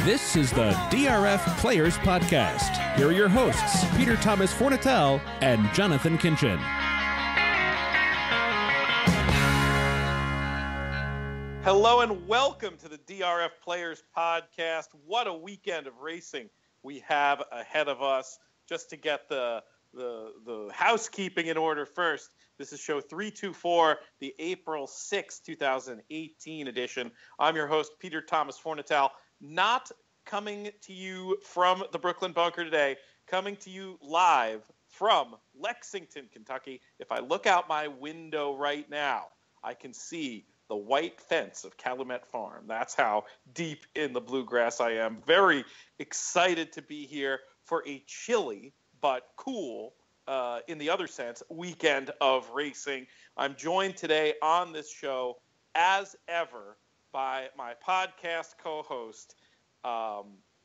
This is the DRF Players Podcast. Here are your hosts, Peter Thomas Fornatel and Jonathan Kinchin. Hello and welcome to the DRF Players Podcast. What a weekend of racing we have ahead of us. Just to get the housekeeping in order first, this is show 324, the April 6, 2018 edition. I'm your host, Peter Thomas Fornatel, not coming to you from the Brooklyn Bunker today, coming to you live from Lexington, Kentucky. If I look out my window right now, I can see the white fence of Calumet Farm. That's how deep in the bluegrass I am. Very excited to be here for a chilly but cool, in the other sense, weekend of racing. I'm joined today on this show, as ever, by my podcast co-host.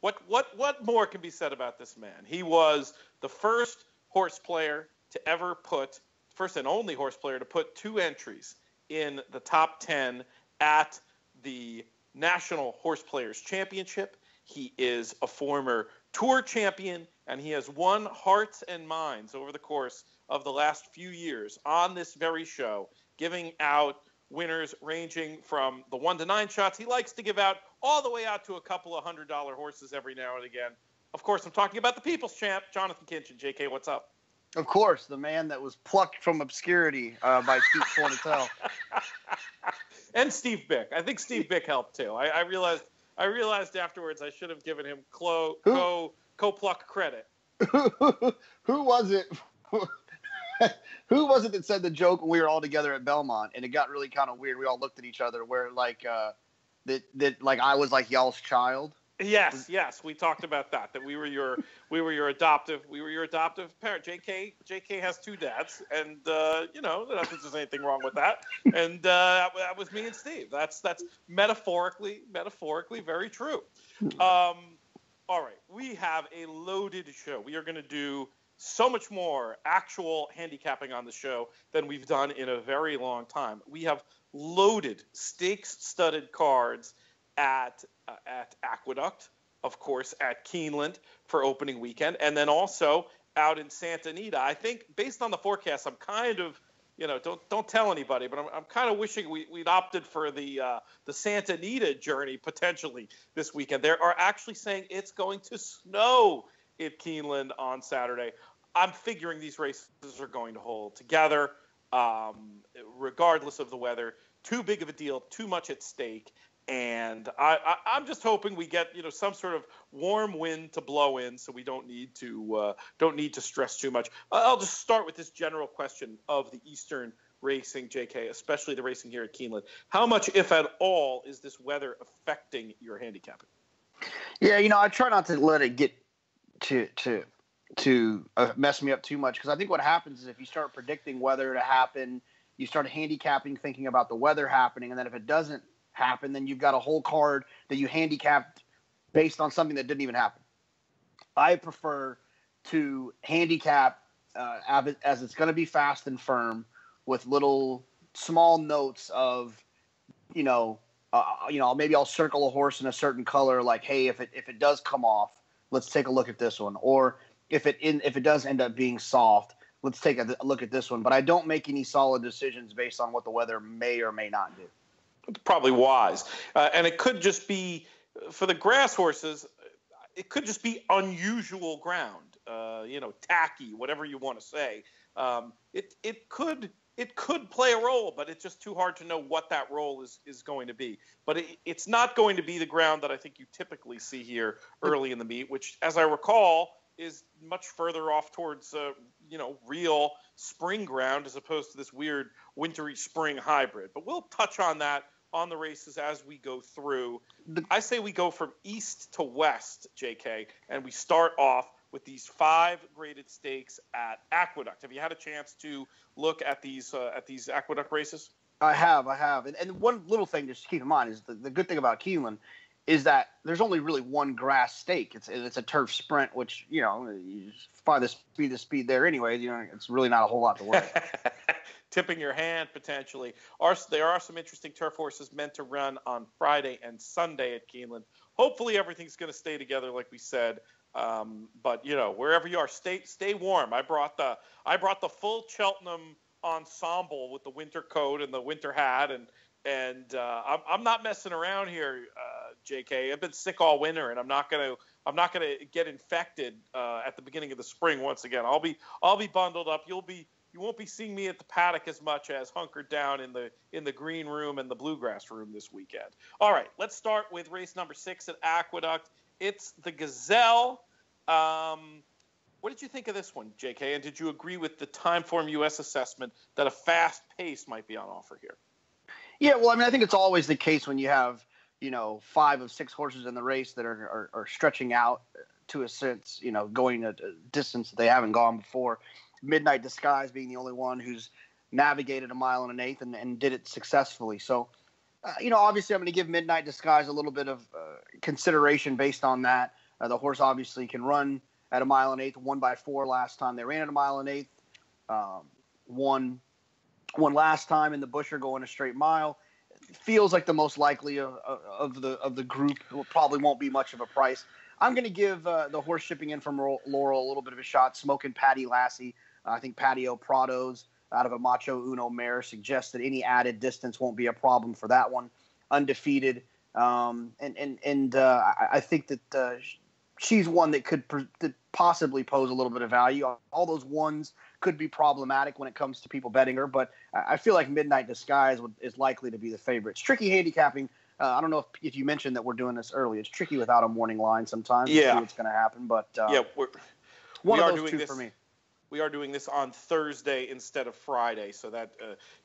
What more can be said about this man? He was the first horse player to ever put, first and only horse player to put two entries in the top 10 at the National Horse Players Championship. He is a former tour champion, and he has won hearts and minds over the course of the last few years on this very show, giving out winners ranging from the 1 to 9 shots. He likes to give out all the way out to a couple of $100 horses every now and again. Of course, I'm talking about the People's Champ, Jonathan Kinchin. JK, what's up? Of course, the man that was plucked from obscurity by Pete Fornatel. And Steve Bick. I think Steve Bick helped too. I realized afterwards I should have given him co-pluck credit. Who was it? Who was it that said the joke when we were all together at Belmont and it got really kind of weird? We all looked at each other where like that like I was like y'all's child. Yes, we talked about that we were your adoptive parent. JK has two dads, and not that there's anything wrong with that. And that was me and Steve. That's metaphorically very true. All right, we have a loaded show. We are going to do so much more actual handicapping on the show than we've done in a very long time. We have loaded stakes-studded cards at Aqueduct, of course, at Keeneland for opening weekend, and then also out in Santa Anita. I think based on the forecast, I'm kind of, don't tell anybody, but I'm kind of wishing we'd opted for the Santa Anita journey potentially this weekend. They are actually saying it's going to snow at Keeneland on Saturday. I'm figuring these races are going to hold together, regardless of the weather. Too big of a deal, too much at stake. And I'm just hoping we get some sort of warm wind to blow in, so we don't need to stress too much. I'll just start with this general question of the Eastern racing, JK, especially the racing here at Keeneland. How much, if at all, is this weather affecting your handicapping? Yeah, I try not to let it get to mess me up too much, because I think what happens is if you start predicting weather to happen, you start handicapping thinking about the weather happening, and then if it doesn't happen, then you've got a whole card that you handicapped based on something that didn't even happen. I prefer to handicap as it's going to be fast and firm with little small notes of, maybe I'll circle a horse in a certain color, like, hey, if it does come off, let's take a look at this one. Or if it does end up being soft, let's take a look at this one. But I don't make any solid decisions based on what the weather may or may not do. Probably wise. And it could just be, for the grass horses, it could just be unusual ground, tacky, whatever you want to say. It could play a role, but it's just too hard to know what that role is going to be. But it's not going to be the ground that I think you typically see here early in the meet, which, as I recall, is much further off towards, real spring ground as opposed to this weird wintry spring hybrid. But we'll touch on that on the races as we go through. I say we go from east to west, JK, and we start off with these 5 graded stakes at Aqueduct. Have you had a chance to look at these Aqueduct races? I have. And one little thing just to keep in mind is the good thing about Keeneland is that there's only really one grass stake. It's a turf sprint, which, you find the speed there anyway. It's really not a whole lot to worry about. tipping your hand potentially. There are some interesting turf horses meant to run on Friday and Sunday at Keeneland. Hopefully everything's going to stay together, like we said. But wherever you are, stay warm. I brought the full Cheltenham ensemble with the winter coat and the winter hat, and I'm not messing around here, JK. I've been sick all winter, and I'm not gonna get infected at the beginning of the spring once again. I'll be bundled up. You won't be seeing me at the paddock as much as hunkered down in the green room and the bluegrass room this weekend. All right, let's start with race number 6 at Aqueduct. It's the Gazelle. What did you think of this one, JK? And did you agree with the Timeform US assessment that a fast pace might be on offer here? Yeah, well, I mean, I think it's always the case when you have, 5 of 6 horses in the race that are stretching out to a sense, going a distance that they haven't gone before. Midnight Disguise being the only one who's navigated 1 1/8 miles and did it successfully. So, obviously I'm going to give Midnight Disguise a little bit of consideration based on that. The horse obviously can run at 1 1/8 miles, 1 by 4 last time they ran at 1 1/8 miles. Won last time in the Busher going a straight mile. It feels like the most likely of the group. It probably won't be much of a price. I'm going to give the horse shipping in from Laurel a little bit of a shot. Smoking Patty Lassie. I think Patio Prados out of a Macho Uno mare suggests that any added distance won't be a problem for that one. Undefeated. I think that she's one that could possibly pose a little bit of value. All those ones could be problematic when it comes to people betting her, but I feel like Midnight Disguise is likely to be the favorite. It's tricky handicapping. I don't know if you mentioned that we're doing this early. It's tricky without a morning line sometimes. Yeah. To see what's going to happen, but one of those two for me. We are doing this on Thursday instead of Friday, so that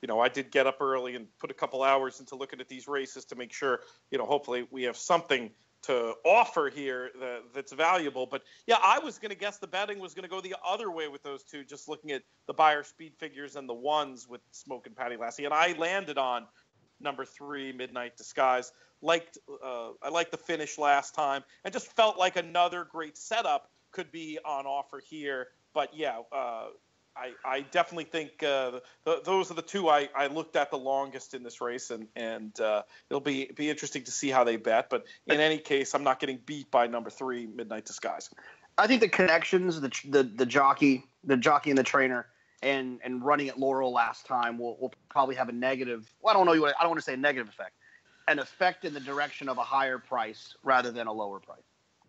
I did get up early and put a couple hours into looking at these races to make sure, hopefully we have something to offer here that's valuable. But yeah, I was going to guess the betting was going to go the other way with those two, just looking at the buyer speed figures and the ones with Smoke and Patty Lassie, and I landed on number 3, Midnight Disguise. I liked the finish last time, and just felt like another great setup could be on offer here. But yeah, I definitely think those are the two I looked at the longest in this race, and it'll be interesting to see how they bet. But in any case, I'm not getting beat by number 3, Midnight Disguise. I think the connections, the jockey and the trainer, and running at Laurel last time will probably have a negative. Well, I don't want to say a negative effect, an effect in the direction of a higher price rather than a lower price.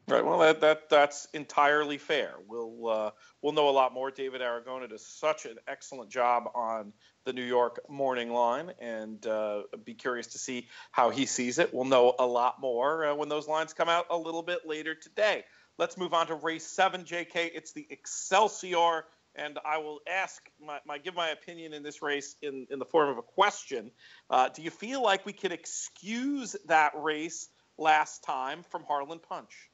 Right. Well, that's entirely fair. We'll know a lot more. David Aragona does such an excellent job on the New York morning line, and be curious to see how he sees it. We'll know a lot more when those lines come out a little bit later today. Let's move on to race 7, JK. It's the Excelsior, and I will give my opinion in this race in the form of a question. Do you feel like we could excuse that race last time from Harlan Punch?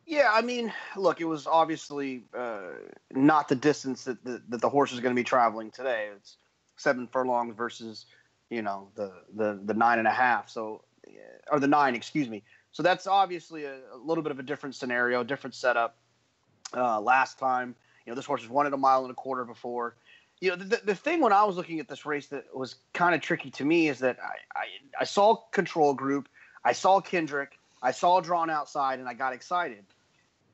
Yeah, I mean, look, it was obviously not the distance that the horse is going to be traveling today. It's 7 furlongs versus, the 9.5. So, or the 9, excuse me. So that's obviously a little bit of a different scenario, different setup. Last time, this horse has won at 1.25 miles before. The thing when I was looking at this race that was kind of tricky to me is that I saw Control Group, I saw Kendrick, I saw Drawn Outside, and I got excited.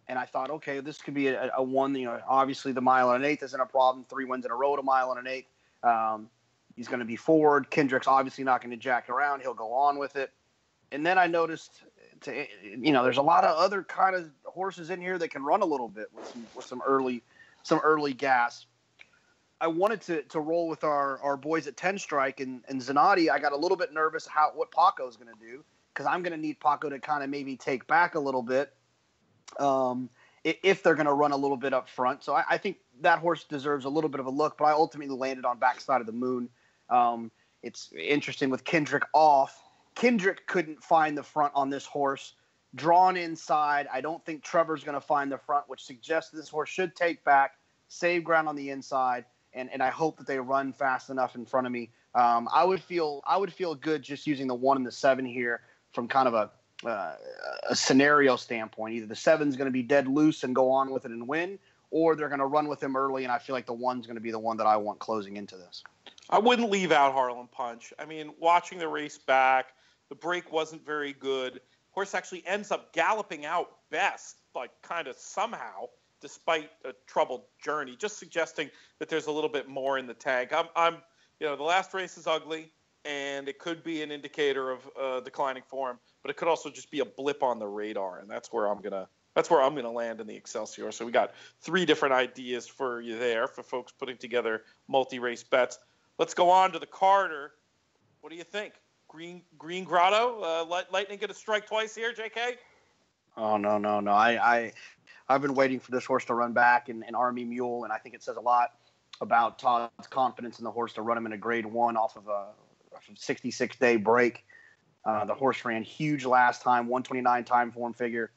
And I thought, okay, this could be a one. Obviously the 1 1/8 isn't a problem. 3 wins in a row at 1 1/8. He's going to be forward. Kendrick's obviously not going to jack around. He'll go on with it. And then I noticed, there's a lot of other kind of horses in here that can run a little bit with some early gas. I wanted to roll with our boys at 10 Strike and Zanotti. I got a little bit nervous what Paco's going to do, because I'm going to need Paco to kind of maybe take back a little bit. If they're going to run a little bit up front. So I think that horse deserves a little bit of a look, but I ultimately landed on Backside of the Moon. It's interesting with Kendrick off. Kendrick couldn't find the front on this horse. Drawn inside. I don't think Trevor's going to find the front, which suggests this horse should take back, save ground on the inside, and I hope that they run fast enough in front of me. I would feel good just using the 1 and the 7 here from kind of a scenario standpoint. Either the 7's going to be dead loose and go on with it and win, or they're going to run with him early, and I feel like the one's going to be the one that I want closing into this. I wouldn't leave out Harlem Punch. I mean, watching the race back, the break wasn't very good. Horse actually ends up galloping out best, like kind of somehow, despite a troubled journey, just suggesting that there's a little bit more in the tank. The last race is ugly, and it could be an indicator of declining form, but it could also just be a blip on the radar, and that's where I'm gonna land in the Excelsior. So we got 3 different ideas for you there for folks putting together multi-race bets. Let's go on to the Carter. What do you think? Green Grotto, Lightning going to strike twice here, JK? Oh, no. I've been waiting for this horse to run back in Army Mule, and I think it says a lot about Todd's confidence in the horse to run him in a grade 1 off of a 66-day break. The horse ran huge last time, 129 time form figure.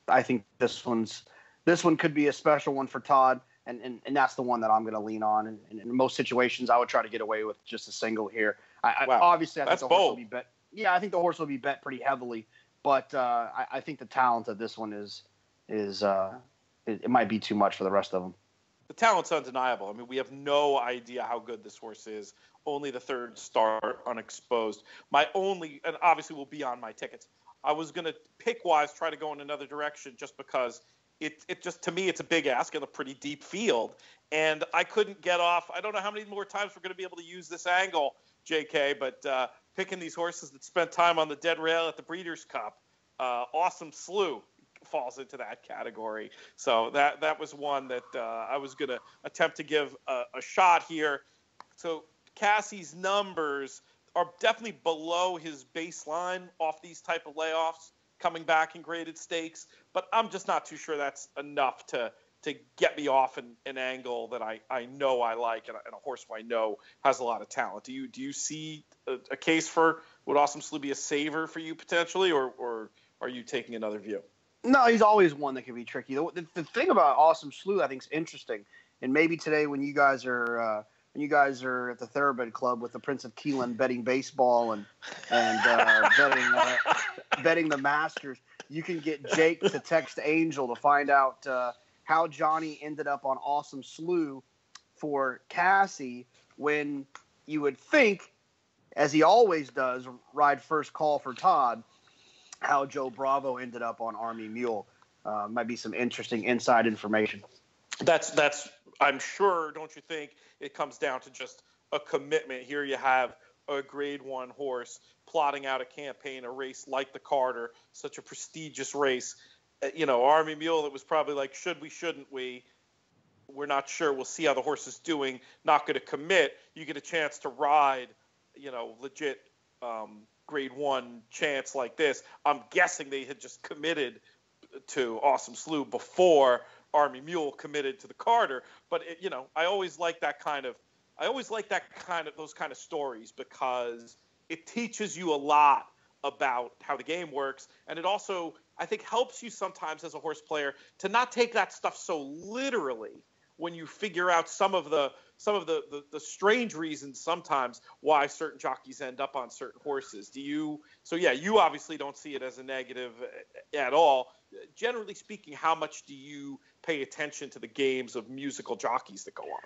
I think this one could be a special one for Todd, and that's the one that I'm going to lean on. And in most situations, I would try to get away with just a single here. Obviously, I think the horse will be bet. Yeah, I think the horse will be bet pretty heavily, but I think the talent of this one is it might be too much for the rest of them. The talent's undeniable. I mean, we have no idea how good this horse is. Only the 3rd start unexposed. And obviously will be on my tickets. I was going to pick-wise try to go in another direction just because it just, to me, it's a big ask in a pretty deep field. And I couldn't get off. I don't know how many more times we're going to be able to use this angle, JK, but picking these horses that spent time on the dead rail at the Breeders' Cup, Awesome Slew falls into that category. So that was one that I was going to attempt to give a shot here. So Cassie's numbers are definitely below his baseline off these type of layoffs coming back in graded stakes, but I'm just not too sure that's enough to get me off an angle that I know I like and a horse who I know has a lot of talent. Do you see a case for would Awesome Slew be a saver for you potentially, or are you taking another view? No, he's always one that can be tricky. The thing about Awesome Slew I think is interesting, and maybe today when you guys are at the Thoroughbred Club with the Prince of Keelan betting baseball and betting the Masters, you can get Jake to text Angel to find out how Johnny ended up on Awesome Slew for Cassie when you would think, as he always does, ride first call for Todd, how Joe Bravo ended up on Army Mule. Might be some interesting inside information. That's I'm sure, don't you think, it comes down to just a commitment. Here you have a grade 1 horse plotting out a campaign, a race like the Carter, such a prestigious race. Army Mule, it was probably like, should we, shouldn't we? We're not sure. We'll see how the horse is doing. Not going to commit. You get a chance to ride, legit grade 1 chance like this. I'm guessing they had just committed to Awesome Slew before Army Mule committed to the Carter, but I always like those kind of stories because it teaches you a lot about how the game works, and it also, I think, helps you sometimes as a horse player to not take that stuff so literally when you figure out some of the strange reasons sometimes why certain jockeys end up on certain horses. You obviously don't see it as a negative at all. Generally speaking, how much do you pay attention to the games of musical jockeys that go on?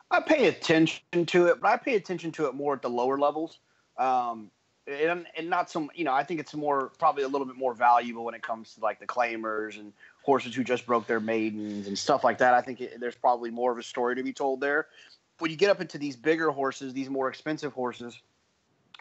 I pay attention to it, but I pay attention to it more at the lower levels. And not some, I think it's probably a little bit more valuable when it comes to like the claimers and horses who just broke their maidens and stuff like that. I think there's probably more of a story to be told there. When you get up into these bigger horses, these more expensive horses,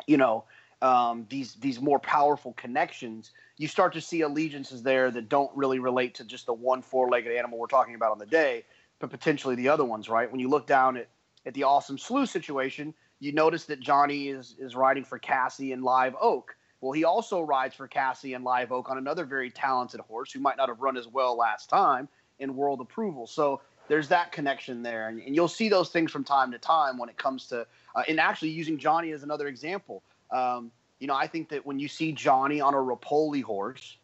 these more powerful connections, you start to see allegiances there that don't really relate to just the one 4-legged animal we're talking about on the day, but potentially the other ones, right? When you look down at the Awesome Slew situation, you notice that Johnny is riding for Cassie and Live Oak. Well, he also rides for Cassie and Live Oak on another very talented horse who might not have run as well last time in World Approval. So there's that connection there. And you'll see those things from time to time when it comes to and actually using Johnny as another example. I think that when you see Johnny on a Rapoli horse,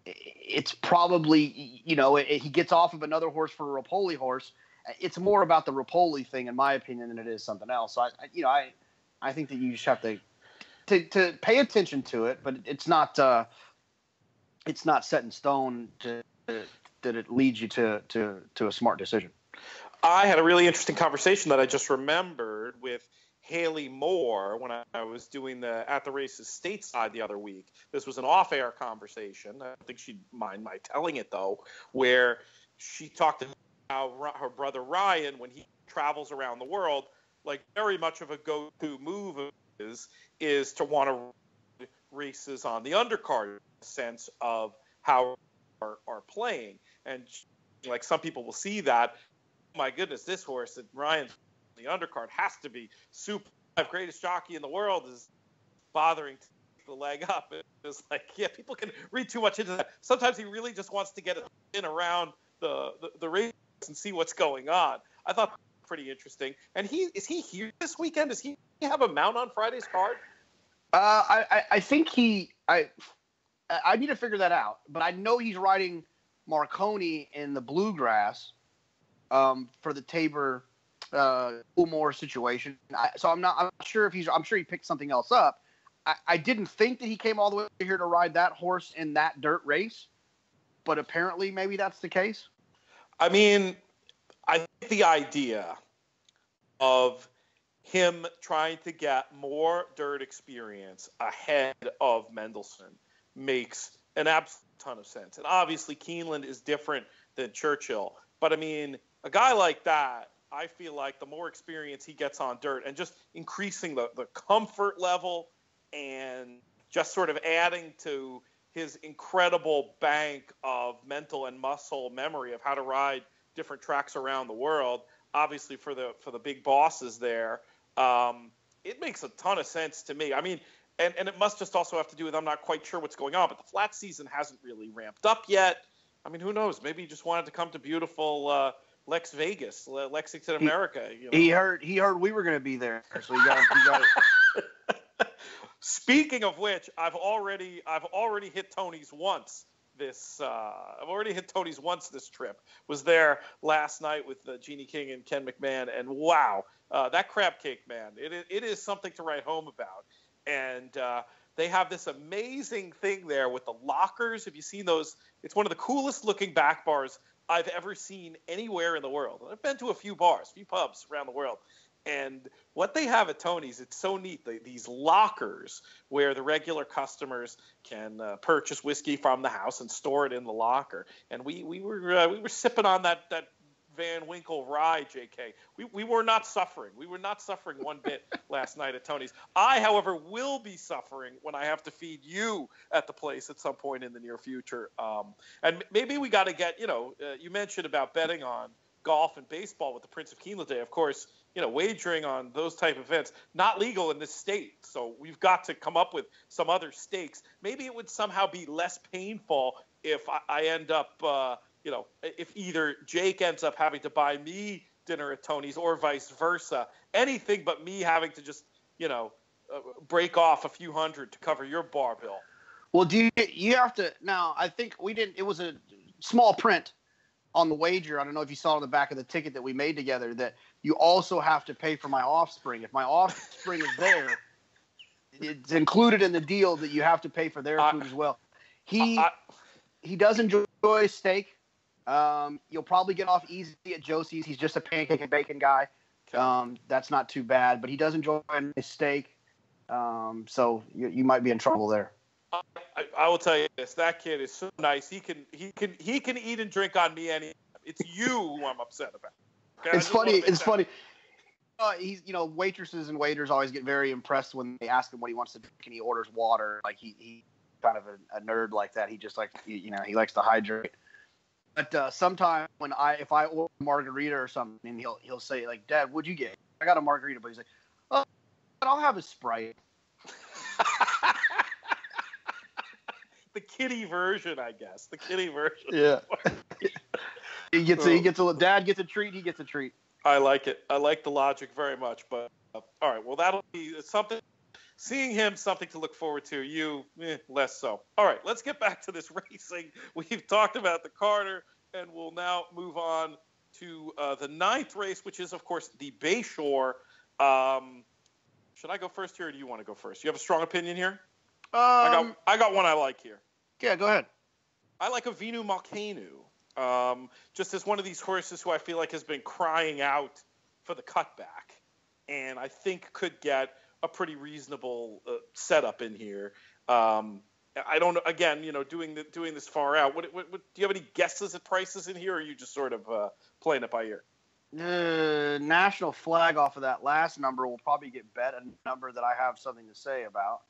it's probably, he gets off of another horse for a Rapoli horse. It's more about the Rapoli thing, in my opinion, than it is something else. So I think that you just have to pay attention to it, but it's not set in stone it leads you to a smart decision. I had a really interesting conversation that I just remembered with Haley Moore when I was doing the At the Races stateside the other week. This was an off-air conversation. I don't think she'd mind my telling it, though, where she talked about how her brother Ryan, when he travels around the world, like very much of a go-to move is to want to races on the undercard in the sense of how are playing. And like some people will see that, oh my goodness, this horse that Ryan the undercard has to be super. Greatest jockey in the world is bothering to keep the leg up. It's like, yeah, people can read too much into that. Sometimes he really just wants to get it in around the race and see what's going on. I thought that was pretty interesting. And is he here this weekend? Does he have a mount on Friday's card? I think I need to figure that out, but I know he's riding Marconi in the Bluegrass for the Tabor Coolmore situation. So I'm not sure if I'm sure he picked something else up. I didn't think that he came all the way here to ride that horse in that dirt race, but apparently maybe that's the case. I mean, I think the idea of him trying to get more dirt experience ahead of Mendelssohn makes an absolute ton of sense. And obviously Keeneland is different than Churchill. But I mean, a guy like that, I feel like the more experience he gets on dirt and just increasing the comfort level and just sort of adding to his incredible bank of mental and muscle memory of how to ride different tracks around the world, obviously for the big bosses there, it makes a ton of sense to me. I mean, and it must just also have to do with I'm not quite sure what's going on, but the flat season hasn't really ramped up yet. I mean, who knows? Maybe he just wanted to come to beautiful Lexington, America. You know? He heard we were going to be there, so he got it. Speaking of which, I've already hit Tony's once. I've already hit Tony's once this trip. Was there last night with Jeannie King and Ken McMahon, and wow, that crab cake, man! It is something to write home about. And they have this amazing thing there with the lockers. Have you seen those? It's one of the coolest looking back bars I've ever seen anywhere in the world. And I've been to a few pubs around the world. And what they have at Tony's, it's so neat. These lockers where the regular customers can purchase whiskey from the house and store it in the locker. And we were sipping on that Van Winkle rye, JK. We were not suffering. We were not suffering one bit last night at Tony's. I, however, will be suffering when I have to feed you at the place at some point in the near future. And maybe we got to get, you mentioned about betting on golf and baseball with the Prince of Keeneland Day. Of course, wagering on those type of events, not legal in this state. So we've got to come up with some other stakes. Maybe it would somehow be less painful if I end up, if either Jake ends up having to buy me dinner at Tony's or vice versa. Anything but me having to just, break off a few hundred to cover your bar bill. Well, you have to now? I think we didn't. It was a small print on the wager. I don't know if you saw on the back of the ticket that we made together that you also have to pay for my offspring. If my offspring is there, it's included in the deal that you have to pay for their food as well. He does enjoy steak. You'll probably get off easy at Josie's. He's just a pancake and bacon guy. That's not too bad, but he does enjoy his steak. So you might be in trouble there. I will tell you this: that kid is so nice. He can eat and drink on me anytime. It's you who I'm upset about. Okay? It's funny. He's waitresses and waiters always get very impressed when they ask him what he wants to drink, and he orders water. Like he kind of a nerd like that. He just he likes to hydrate. But sometimes if I order a margarita or something, he'll say like, "Dad, what'd you get?" I got a margarita, but he's like, "Oh, I'll have a Sprite." The kiddie version, I guess. The kiddie version. Yeah. He gets a Dad gets a treat. He gets a treat. I like it. I like the logic very much. But all right, well that'll be something. Seeing him, something to look forward to. You, less so. All right, let's get back to this racing. We've talked about the Carter, and we'll now move on to the 9th race, which is, of course, the Bayshore. Should I go first here, or do you want to go first? You have a strong opinion here? I got one I like here. Yeah, go ahead. I like a Vinu Malkenu. Just as one of these horses who I feel like has been crying out for the cutback, and I think could get a pretty reasonable setup in here. I don't know. Again, doing this far out. What do you have any guesses at prices in here, or are you just sort of playing it by ear? National Flag off of that last number will probably get bet a number that I have something to say about.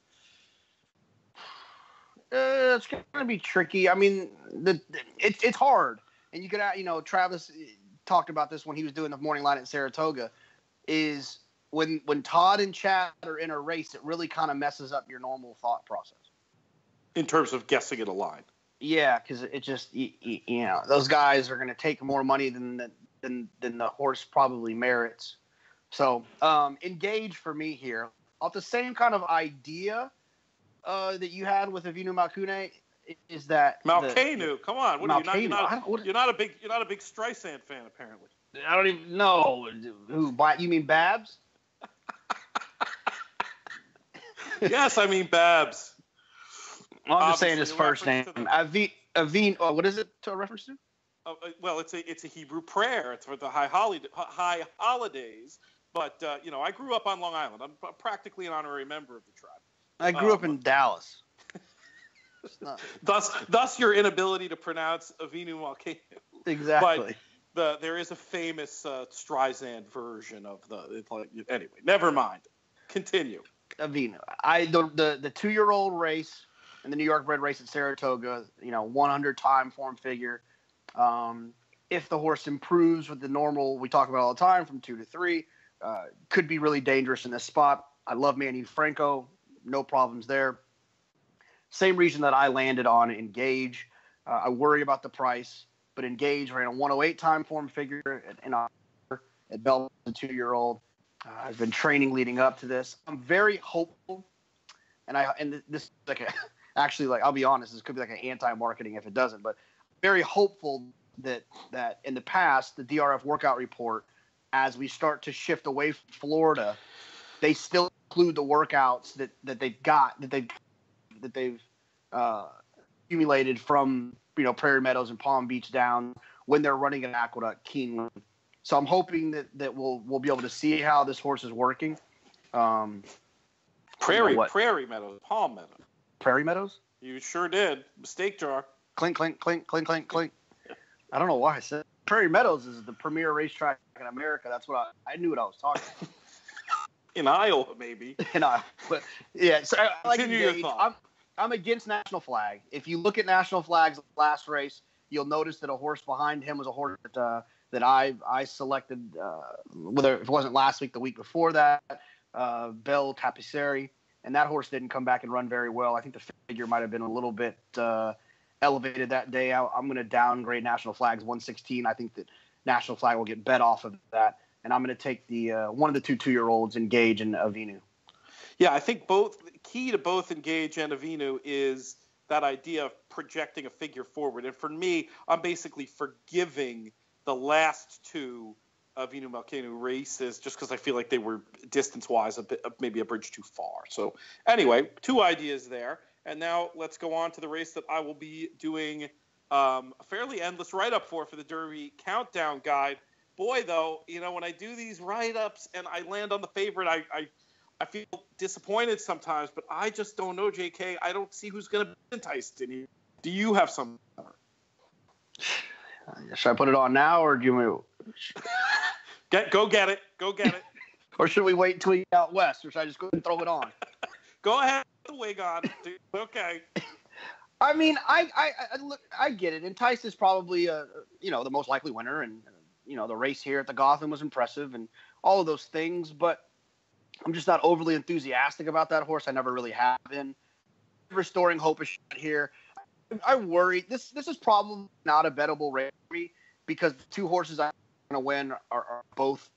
It's going to be tricky. I mean, it's hard, and you could, Travis talked about this when he was doing the morning line at Saratoga. Is when Todd and Chad are in a race, it really kind of messes up your normal thought process in terms of guessing at a line. Yeah, because it just those guys are going to take more money than the horse probably merits. So Engage for me here, off the same kind of idea that you had with Avinu Malkune, is that Malkanu? Come on, what are you not? You're not a big Streisand fan, apparently. I don't even know who. You mean Babs? Yes, I mean Babs. Well, I'm just saying his first name. Avin. What is it to a reference to? Well, it's a Hebrew prayer. It's for the high holidays. But I grew up on Long Island. I'm practically an honorary member of the tribe. I grew up in Dallas. Thus your inability to pronounce Avinu Malkanu. Exactly. But there is a famous Streisand version of anyway, never mind. Continue. Avinu. The 2-year-old race in the New York bred race at Saratoga, 100 time form figure. If the horse improves with the normal, we talk about all the time, from 2 to 3, could be really dangerous in this spot. I love Manny Franco. No problems there. Same reason that I landed on Engage. I worry about the price, but Engage ran a 108 time form figure at Bell, the 2-year-old. I've been training leading up to this. I'm very hopeful, and this is I'll be honest, this could be like an anti-marketing if it doesn't, but very hopeful that in the past, the DRF workout report, as we start to shift away from Florida, they still include the workouts that they've accumulated from Prairie Meadows and Palm Beach down when they're running an Aqueduct Keeneland. So I'm hoping that we'll be able to see how this horse is working. Prairie Meadows, Palm Meadows. Prairie Meadows? You sure did. Mistake jar. Clink, clink, clink, clink, clink, clink. I don't know why I said Prairie Meadows is the premier racetrack in America. That's what I knew what I was talking about. In Iowa, maybe. In Iowa. But, yeah, so I like Engage. I'm against National Flag. If you look at National Flag's last race, you'll notice that a horse behind him was a horse that I selected, whether it wasn't last week, the week before that, Belle Tapisserie, and that horse didn't come back and run very well. I think the figure might have been a little bit elevated that day. I'm going to downgrade National Flag's 116. I think that National Flag will get bet off of that, and I'm going to take the one of the 2-year-olds, Engage and Avinu. Yeah, I think key to both Engage and Avinu is that idea of projecting a figure forward. And for me, I'm basically forgiving the last 2 Avinu Malkanu races just because I feel like they were distance-wise maybe a bridge too far. So anyway, 2 ideas there. And now let's go on to the race that I will be doing a fairly endless write-up for the Derby Countdown Guide. Boy, though, when I do these write-ups and I land on the favorite, I feel disappointed sometimes, but I just don't know, JK. I don't see who's going to be enticed in here. Do you have some? Should I put it on now, or do you want to go get it? Or should we wait until we get out west, or should I just go and throw it on? Go ahead, the wig on. Okay. I mean, I get it. Entice is probably the most likely winner, and the race here at the Gotham was impressive, and all of those things. But I'm just not overly enthusiastic about that horse. I never really have been. Restoring Hope is here. I worry. This is probably not a bettable race for me because the 2 horses I'm going to win are both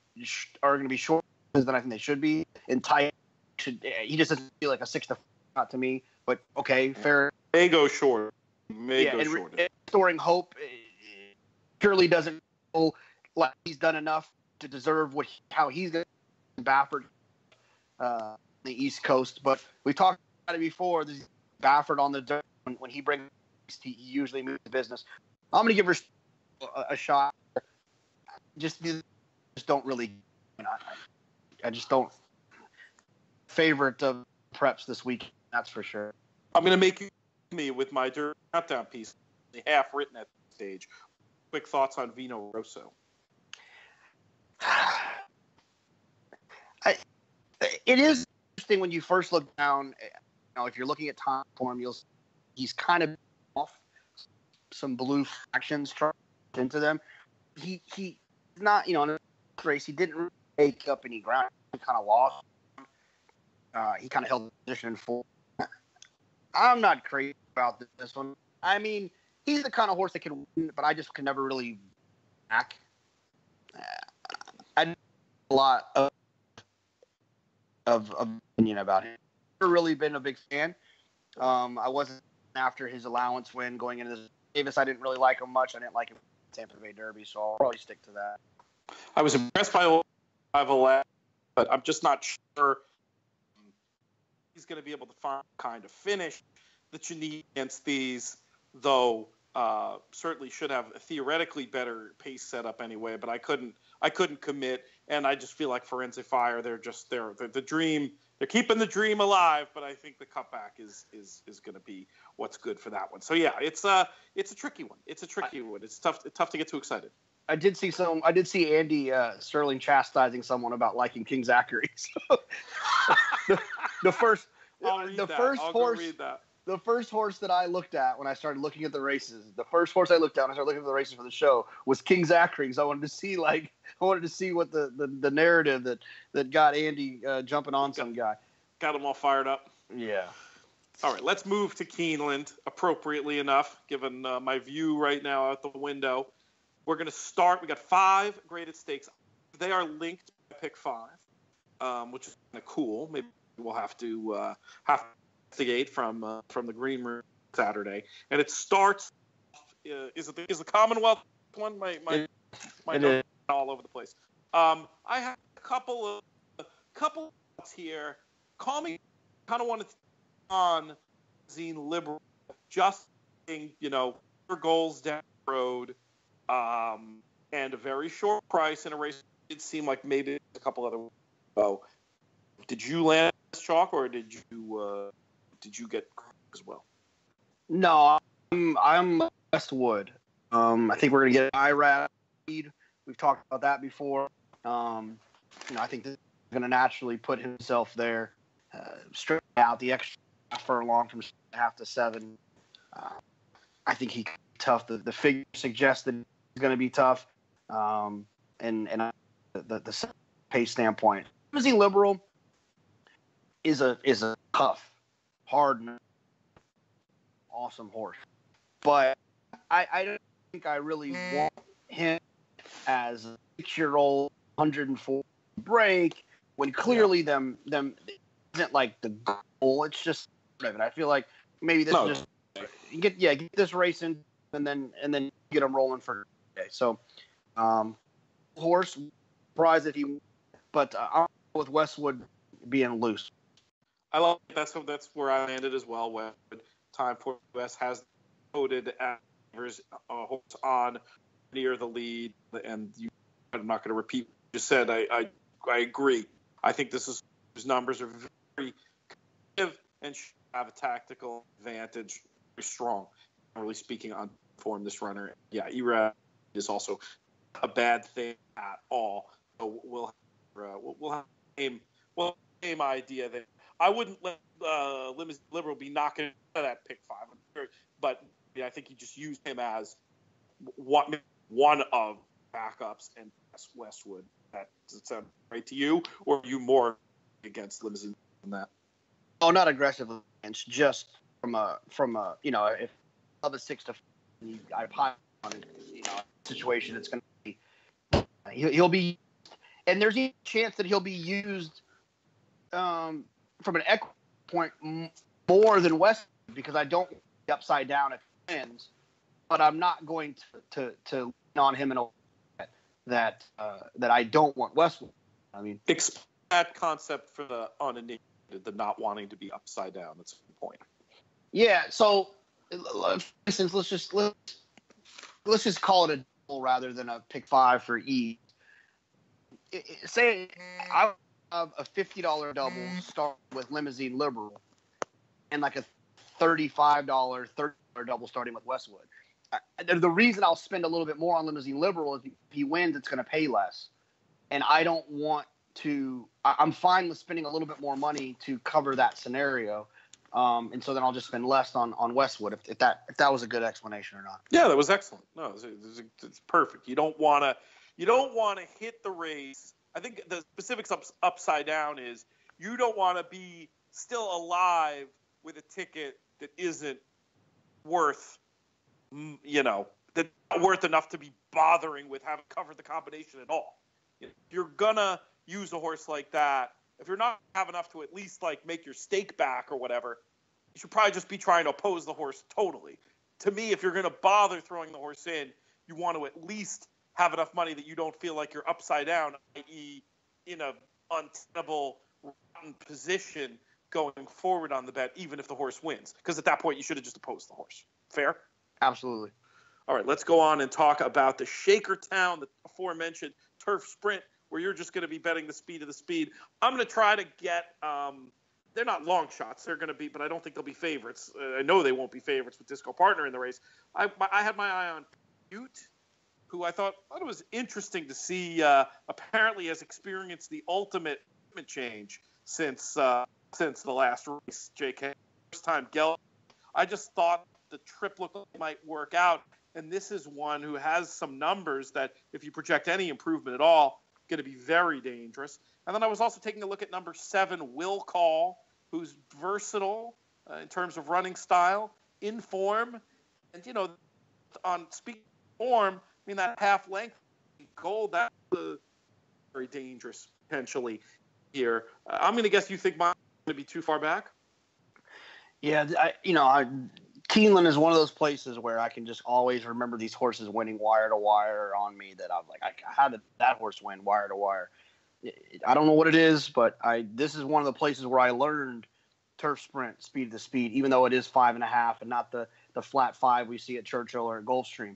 going to be short than I think they should be. Entice he just doesn't feel like a 6 to 4 to me. But okay, fair. May go short. Restoring Hope surely doesn't feel like he's done enough to deserve how he's going to Baffert the East Coast. But we talked about it before. Baffert on the dirt when he brings, he usually moves the business. I'm going to give a shot. Just don't really. I just don't favorite of preps this week. That's for sure. I'm going to make me with my countdown piece, half written at this stage. Quick thoughts on Vino Rosso. It is interesting when you first look down. If you're looking at time form, he's kind of off some blue fractions into them. He's not, in a race, he didn't really take up any ground. He kind of lost. He kind of held the position in full. I'm not crazy about this one. I mean, he's the kind of horse that can win, but I just can never really back. I know a lot of opinion about him. Never really been a big fan. I wasn't after his allowance win going into this Davis. I didn't really like him much. I didn't like him in Tampa Bay Derby, so I'll probably stick to that. I was impressed by 5'11", but I'm just not sure he's going to be able to find kind of finish that you need against these, though certainly should have a theoretically better pace setup anyway, but I couldn't commit, and I just feel like Forensic Fire, they're the dream. They're keeping the dream alive, but I think the cutback is going to be what's good for that one. So yeah, it's a tricky one. It's a tricky one. It's tough to get too excited. I did see Andy Sterling chastising someone about liking King Zachary. So the first horse that I looked at when I started looking at the races, for the show was King Zachary. So I wanted to see what the narrative that got Andy jumping on some guy. Got him all fired up. Yeah. All right, let's move to Keeneland, appropriately enough, given my view right now out the window. We're going to start. We got 5 graded stakes. They are linked by pick 5, which is kind of cool. Maybe we'll have to investigate from the green room Saturday. And it starts. Is the Commonwealth one? My notes all over the place. I have a couple thoughts here. Call me. Kind of wanted to on Zine Liberal, just your goals down the road. And a very short price in a race. It seemed like maybe a couple other. Oh, did you land this chalk, or did you get as well? No, I'm Westwood. I think we're gonna get IRAD. We've talked about that before. I think this is gonna naturally put himself there, straight out the extra furlong from 1/2 to 7. I think he's tough. The figure suggests that he's going to be tough, and the pace standpoint. Limousine Liberal is a tough, hard, awesome horse, but I don't think I really want him as a 6-year-old 104 break when clearly them isn't like the goal. It's just I feel like maybe this is just get this race in. And then get them rolling for today. So, horse, surprised if he, but I'm with Westwood being loose. I love that's where I landed as well. Westwood, Time for US has voted as horse on near the lead, and I'm not going to repeat what you just said. I agree. I think his numbers are very competitive and should have a tactical advantage, very strong. Really speaking on form, this runner, ERA is also a bad thing at all. So we'll have the same idea that I wouldn't let Limousine Liberal be knocking that pick 5, but I think he just used him as one of backups and Westwood. Does it sound right to you, or are you more against Limousine than that? Oh, not aggressive. It's just from a if of a 6 to 5, I pile on situation. It's going to be he'll be, and there's a chance that he'll be used from an equity point more than West because I don't be upside down at ends, but I'm not going to lean on him in a way that I don't want Westwood. I mean, that concept for the uninitiated, the not wanting to be upside down. That's the point. Yeah. So, for instance, let's just call it rather than a pick 5 for E. Say I have a $50 double start with Limousine Liberal and like a $35, $30 double starting with Westwood. The reason I'll spend a little bit more on Limousine Liberal is if he wins, it's going to pay less. And I don't want to – I'm fine with spending a little bit more money to cover that scenario. And so then I'll just spend less on Westwood if that was a good explanation or not. Yeah, that was excellent. No, it's perfect. You don't want to hit the race. I think the specifics upside down is you don't want to be still alive with a ticket that isn't worth, that's not worth enough to be bothering with having covered the combination at all. If you're gonna use a horse like that, if you're not have enough to at least like make your stake back or whatever, you should probably just be trying to oppose the horse totally. To me, if you're going to bother throwing the horse in, you want to at least have enough money that you don't feel like you're upside down, i.e. in a untenable, rotten position going forward on the bet, even if the horse wins. Because at that point, you should have just opposed the horse. Fair? Absolutely. All right, let's go on and talk about the Shakertown, the aforementioned turf sprint, where you're just going to be betting the speed of the speed. I'm going to try to get they're not long shots. They're going to be, but I don't think they'll be favorites. I know they won't be favorites with Disco Partner in the race. I had my eye on Butte, who I thought it was interesting to see. Apparently has experienced the ultimate change since the last race. JK, first time Gel. I just thought the trip looked like it might work out, and this is one who has some numbers that, if you project any improvement at all, going to be very dangerous. And then I was also taking a look at number 7, Will Call, who's versatile in terms of running style, in form, and on speed form. I mean, that half length gold, that's very dangerous potentially here. I'm going to guess you think mine's going to be too far back. Yeah, Keeneland is one of those places where I can just always remember these horses winning wire to wire on me. That I'm like, how did that horse win wire to wire? I don't know what it is, but this is one of the places where I learned turf sprint, speed to speed, even though it is 5.5 and not the flat 5 we see at Churchill or at Gulfstream.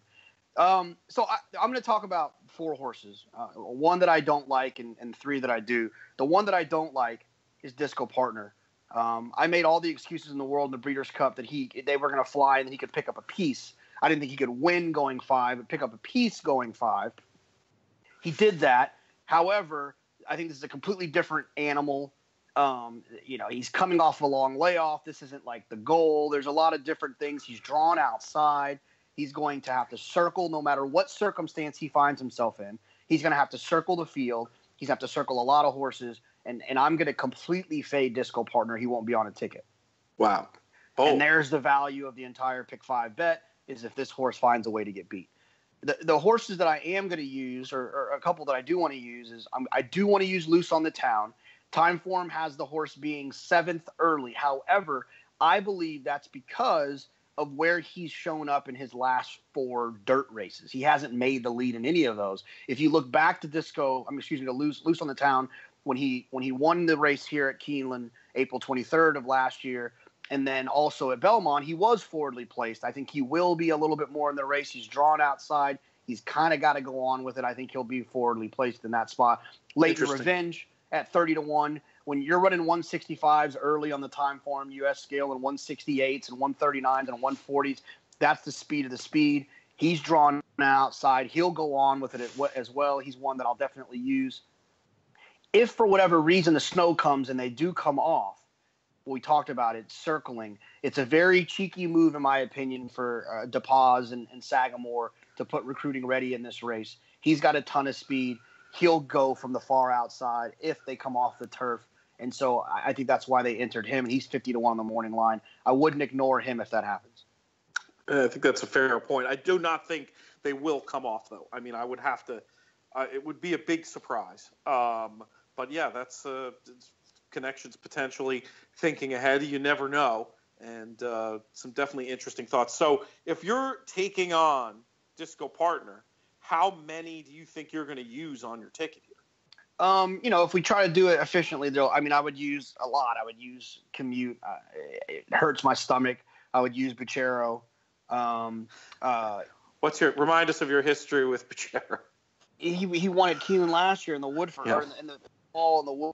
So I'm going to talk about 4 horses, one that I don't like and 3 that I do. The one that I don't like is Disco Partner. I made all the excuses in the world in the Breeders' Cup that they were going to fly and that he could pick up a piece. I didn't think he could win going 5, but pick up a piece going 5. He did that. However, I think this is a completely different animal. He's coming off a long layoff. This isn't like the goal. There's a lot of different things. He's drawn outside. He's going to have to circle no matter what circumstance he finds himself in. He's going to have to circle the field. He's going to have to circle a lot of horses. And I'm going to completely fade Disco Partner. He won't be on a ticket. Wow. Oh. And there's the value of the entire pick 5 bet, is if this horse finds a way to get beat. The horses that I am going to use, or a couple that I do want to use, is I do want to use Loose on the Town. Time Form has the horse being 7th early. However, I believe that's because of where he's shown up in his last 4 dirt races. He hasn't made the lead in any of those. If you look back to to Loose on the Town, when he won the race here at Keeneland, April 23rd of last year, and then also at Belmont, he was forwardly placed. I think he will be a little bit more in the race. He's drawn outside. He's kind of got to go on with it. I think he'll be forwardly placed in that spot. Late Revenge at 30-1. When you're running 165s early on the Time Form US scale and 168s and 139s and 140s, that's the speed of the speed. He's drawn outside. He'll go on with it as well. He's one that I'll definitely use. If for whatever reason the snow comes and they do come off, we talked about it, circling. It's a very cheeky move, in my opinion, for DePaz and Sagamore to put Recruiting Ready in this race. He's got a ton of speed. He'll go from the far outside if they come off the turf. And so I think that's why they entered him, and he's 50-1 on the morning line. I wouldn't ignore him if that happens. I think that's a fair point. I do not think they will come off, though. I mean, I would have to it would be a big surprise. But, yeah, that's connections potentially thinking ahead. You never know. And some definitely interesting thoughts. So if you're taking on Disco Partner, how many do you think you're going to use on your ticket here? If we try to do it efficiently, though, I mean, I would use a lot. I would use Commute. It hurts my stomach. I would use Buchero. Remind us of your history with Becerra. He won at Keeneland last year in the Woodford, or in the fall in the Wood,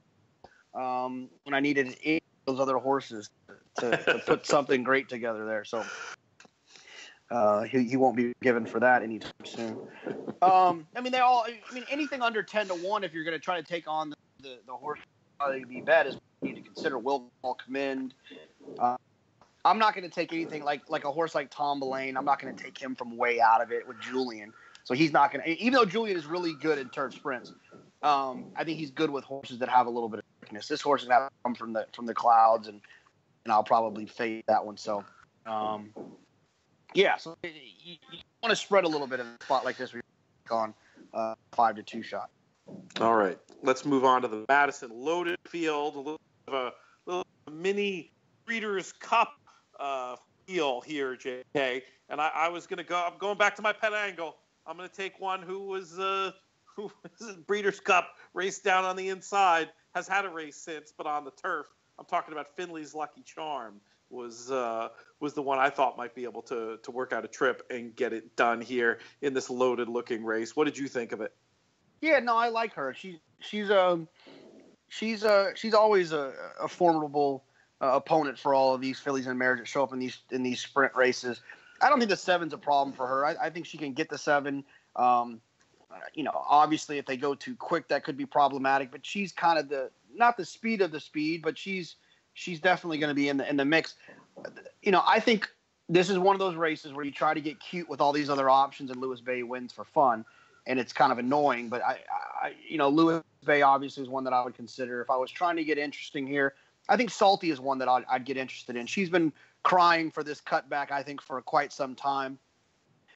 when I needed those other horses to put something great together there. So he won't be given for that anytime soon. Anything under 10-1, if you're going to try to take on the horse to be bet, is you need to consider. Will Commend. I'm not going to take anything like a horse like Tom Mullane. I'm not going to take him from way out of it with Julian. So he's not going to, even though Julian is really good in turf sprints, I think he's good with horses that have a little bit of weakness. This horse is going to come from the clouds, and I'll probably fade that one. So, so you want to spread a little bit in a spot like this where you're on 5-2 shot. All right, let's move on to the Madison loaded field, a little mini Breeders' Cup feel here, JK. And I'm going back to my pet angle. I'm going to take one who was Breeders' Cup, raced down on the inside, has had a race since, but on the turf. I'm talking about Finley's Lucky Charm was the one I thought might be able to work out a trip and get it done here in this loaded looking race. What did you think of it? Yeah, no, I like her. She's always a formidable opponent for all of these fillies and mares that show up in these sprint races. I don't think the 7's a problem for her. I think she can get the 7. Obviously if they go too quick, that could be problematic, but she's kind of not the speed of the speed, but she's definitely going to be in the mix. I think this is one of those races where you try to get cute with all these other options and Lewis Bay wins for fun, and it's kind of annoying, but Lewis Bay obviously is one that I would consider. If I was trying to get interesting here, I think Salty is one that I'd get interested in. She's been crying for this cutback, I think, for quite some time.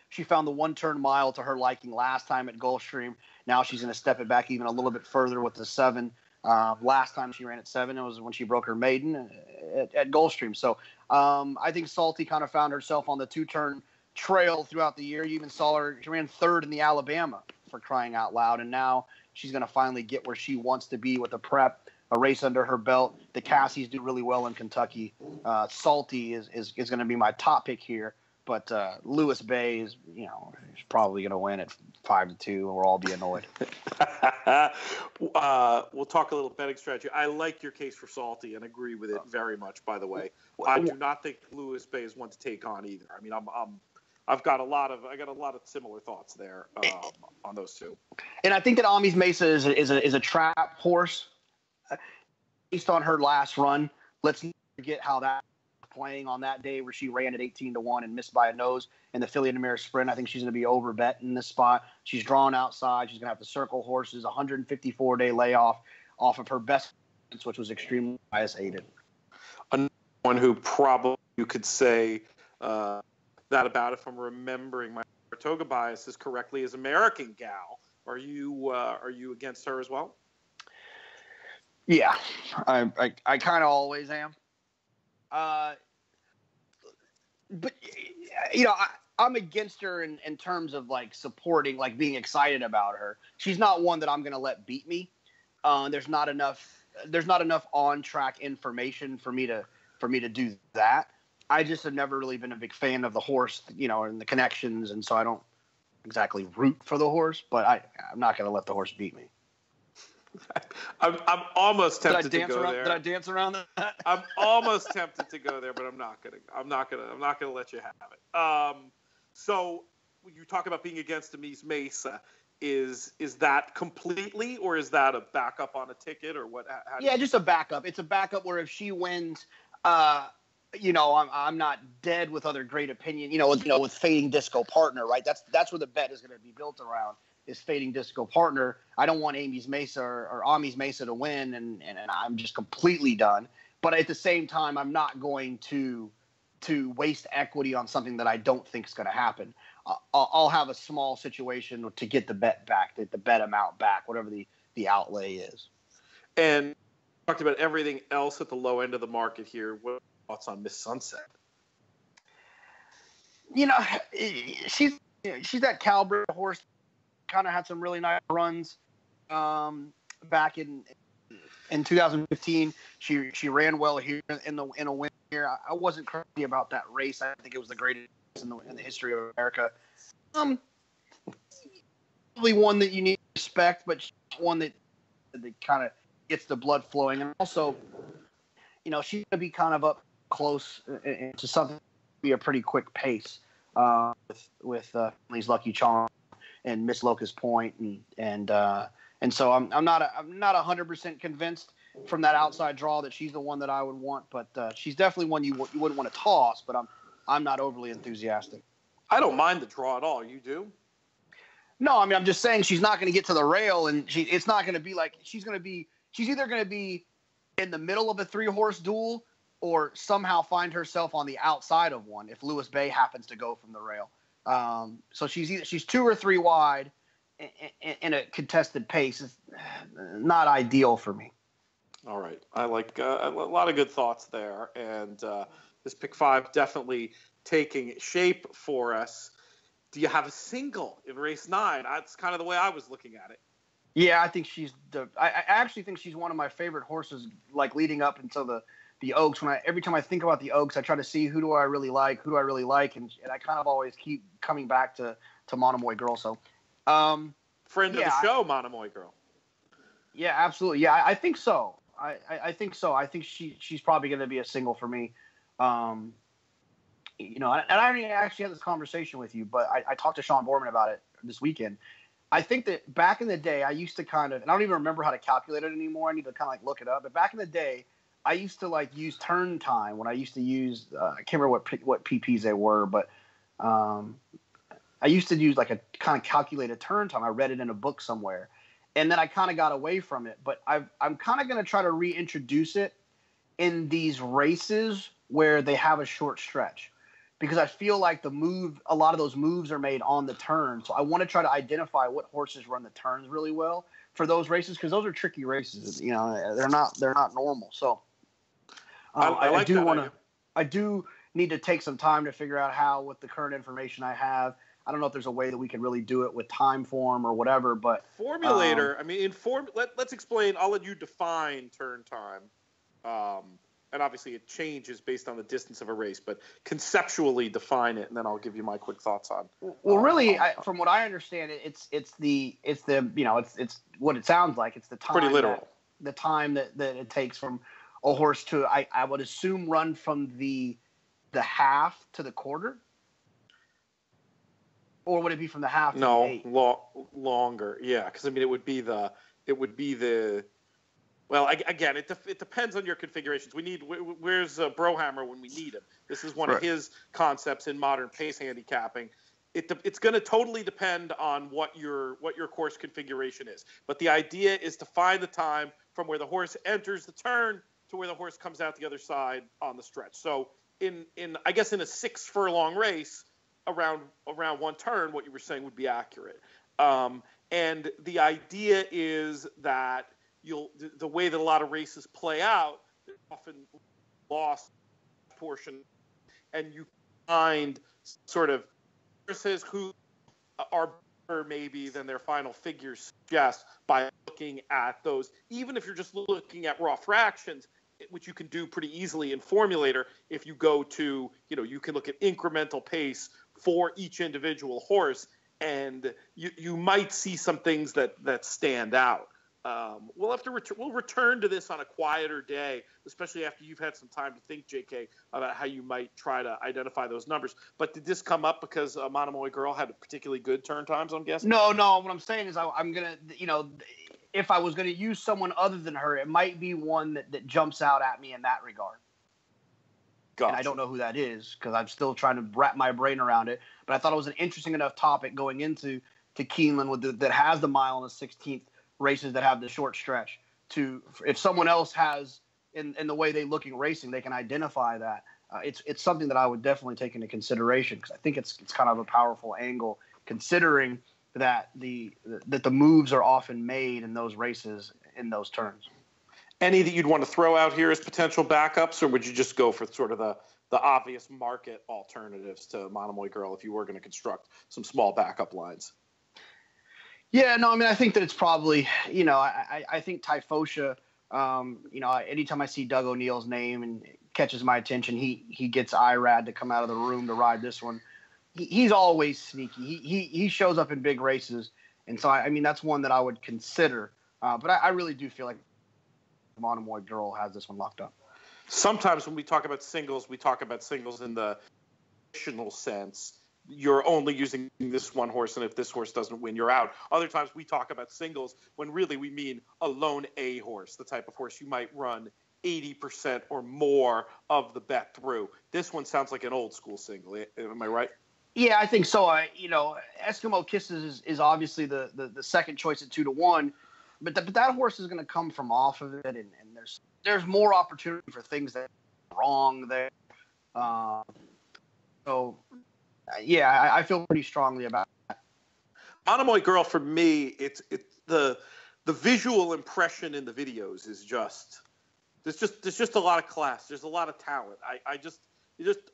She found the one-turn mile to her liking last time at Gulfstream. Now she's going to step it back even a little bit further with the 7. Last time she ran at 7, it was when she broke her maiden at Gulfstream. So I think Salty kind of found herself on the 2-turn trail throughout the year. You even saw her. She ran 3rd in the Alabama, for crying out loud. And now she's going to finally get where she wants to be with a prep, a race under her belt. The Cassies do really well in Kentucky. Salty is going to be my top pick here. But Lewis Bay is, he's probably going to win at 5-2, and we'll all be annoyed. We'll talk a little betting strategy. I like your case for Salty and agree with it very much. By the way, I do not think Lewis Bay is one to take on either. I mean, I've got a lot of similar thoughts there on those two. And I think that Ami's Mesa is a trap horse based on her last run. Let's not forget how that playing on that day where she ran at 18-1 and missed by a nose in the Filly and Mare Sprint. I think she's going to be overbet in this spot. She's drawn outside. She's going to have to circle horses. 154-day layoff off of her best, which was extremely bias aided. Another one who probably you could say that about, if I'm remembering my Saratoga biases correctly, is American Gal. Are you against her as well? Yeah, I kind of always am. But I'm against her in terms of like supporting, like being excited about her. She's not one that I'm going to let beat me. There's not enough on track information for me to do that. I just have never really been a big fan of the horse, and the connections. And so I don't exactly root for the horse, but I'm not going to let the horse beat me. I'm almost tempted to go there. Did I dance around that? I'm almost tempted to go there, but I'm not gonna let you have it. So when you talk about being against Ami's Mesa, is that completely, or is that a backup on a ticket, or what? Just a backup. It's a backup where if she wins, I'm not dead with other great opinion. With Fading Disco Partner, right? That's where the bet is going to be built around. Is Fading Disco Partner. I don't want Amy's Mesa or Ami's Mesa to win, and I'm just completely done. But at the same time, I'm not going to waste equity on something that I don't think is going to happen. I'll have a small situation to get the bet back, the bet amount back, whatever the outlay is. And talked about everything else at the low end of the market here. What thoughts on Miss Sunset? She's that caliber horse. Kind of had some really nice runs back in 2015. She ran well here in a win here. I wasn't crazy about that race. I think it was the greatest in the history of America. Probably one that you need to respect, but one that kind of gets the blood flowing, and also, she's gonna be kind of up close to something be a pretty quick pace with Lee's Lucky Charm and Miss Locust Point, and so I'm not 100% convinced from that outside draw that she's the one that I would want, but she's definitely one you wouldn't want to toss. But I'm not overly enthusiastic. I don't mind the draw at all. You do? No, I mean, I'm just saying she's not going to get to the rail, and it's not going to be like she's either going to be in the middle of a 3-horse duel or somehow find herself on the outside of one if Lewis Bay happens to go from the rail. So she's 2 or 3 wide in a contested pace. It's not ideal for me. All right. I like a lot of good thoughts there. And this pick 5 definitely taking shape for us. Do you have a single in race 9? That's kind of the way I was looking at it. Yeah, I think I actually think she's one of my favorite horses, like leading up until the Oaks. Every time I think about the Oaks, I try to see who do I really like, and I kind of always keep coming back to Monomoy Girl. So, friend of the show, Monomoy Girl. Yeah, absolutely. Yeah, I think so. I think so. I think she's probably going to be a single for me. And I already actually had this conversation with you, but I talked to Sean Borman about it this weekend. I think that back in the day, I used to and I don't even remember how to calculate it anymore. I need to kind of look it up. But back in the day, I used to use turn time when I used to use, I can't remember what PPs they were, but I used to use a kind of calculated turn time. I read it in a book somewhere. And then I kind of got away from it. But I'm kind of going to try to reintroduce it in these races where they have a short stretch. Because I feel like a lot of those moves are made on the turn. So I want to try to identify what horses run the turns really well for those races, because those are tricky races. They're not normal. So I do need to take some time to figure out how, with the current information I have. I don't know if there's a way that we can really do it with time form or whatever, but formulator. Let's explain. I'll let you define turn time. And obviously it changes based on the distance of a race, but conceptually define it, and then I'll give you my quick thoughts on. Well, really, from what I understand, it's what it sounds like. It's the time. Pretty literal. The time that it takes from a horse to, I would assume, run from the half to the quarter, or would it be from the half to the 8? Longer. Yeah, because it would be the. Well, again, it depends on your configurations. Where's Brohammer when we need him? This is one of his concepts in modern pace handicapping. It's going to totally depend on what your course configuration is. But the idea is to find the time from where the horse enters the turn to where the horse comes out the other side on the stretch. So in a 6 furlong race, around one turn, what you were saying would be accurate. And the idea is that the way that a lot of races play out, often lost portion, and you find sort of horses who are better maybe than their final figures suggest by looking at those. Even if you're just looking at raw fractions, which you can do pretty easily in Formulator, if you go to, you can look at incremental pace for each individual horse, and you might see some things that stand out. We'll return to this on a quieter day, especially after you've had some time to think, JK, about how you might try to identify those numbers. But did this come up because Monomoy Girl had particularly good turn times, I'm guessing? No. What I'm saying is I'm going to, if I was going to use someone other than her, it might be one that jumps out at me in that regard. Gotcha. And I don't know who that is because I'm still trying to wrap my brain around it. But I thought it was an interesting enough topic going into Keeneland that has the mile and the 16th races that have the short stretch. If someone else has in the way they look in racing, they can identify that. It's something that I would definitely take into consideration because I think it's kind of a powerful angle considering that the moves are often made in those races in those turns. Any that you'd want to throw out here as potential backups, or would you just go for sort of the obvious market alternatives to Monomoy Girl if you were going to construct some small backup lines? Yeah, no, I think that it's probably, I think Typhosha, anytime I see Doug O'Neill's name and catches my attention, he gets IRAD to come out of the room to ride this one. he's always sneaky. He shows up in big races, and so I mean that's one that I would consider. But I really do feel like Monomoy Girl has this one locked up. Sometimes when we talk about singles in the traditional sense. You're only using this one horse, and if this horse doesn't win, you're out. Other times we talk about singles when really we mean a lone A horse, the type of horse you might run 80% or more of the bet through. This one sounds like an old school single. Am I right? Yeah, I think so. Eskimo Kisses is obviously the second choice at 2-1, but that horse is going to come from off of it, and there's more opportunity for things that are wrong there. Yeah, I feel pretty strongly about that. Monomoy Girl, for me, it's the visual impression in the videos is just there's just a lot of class. There's a lot of talent. It just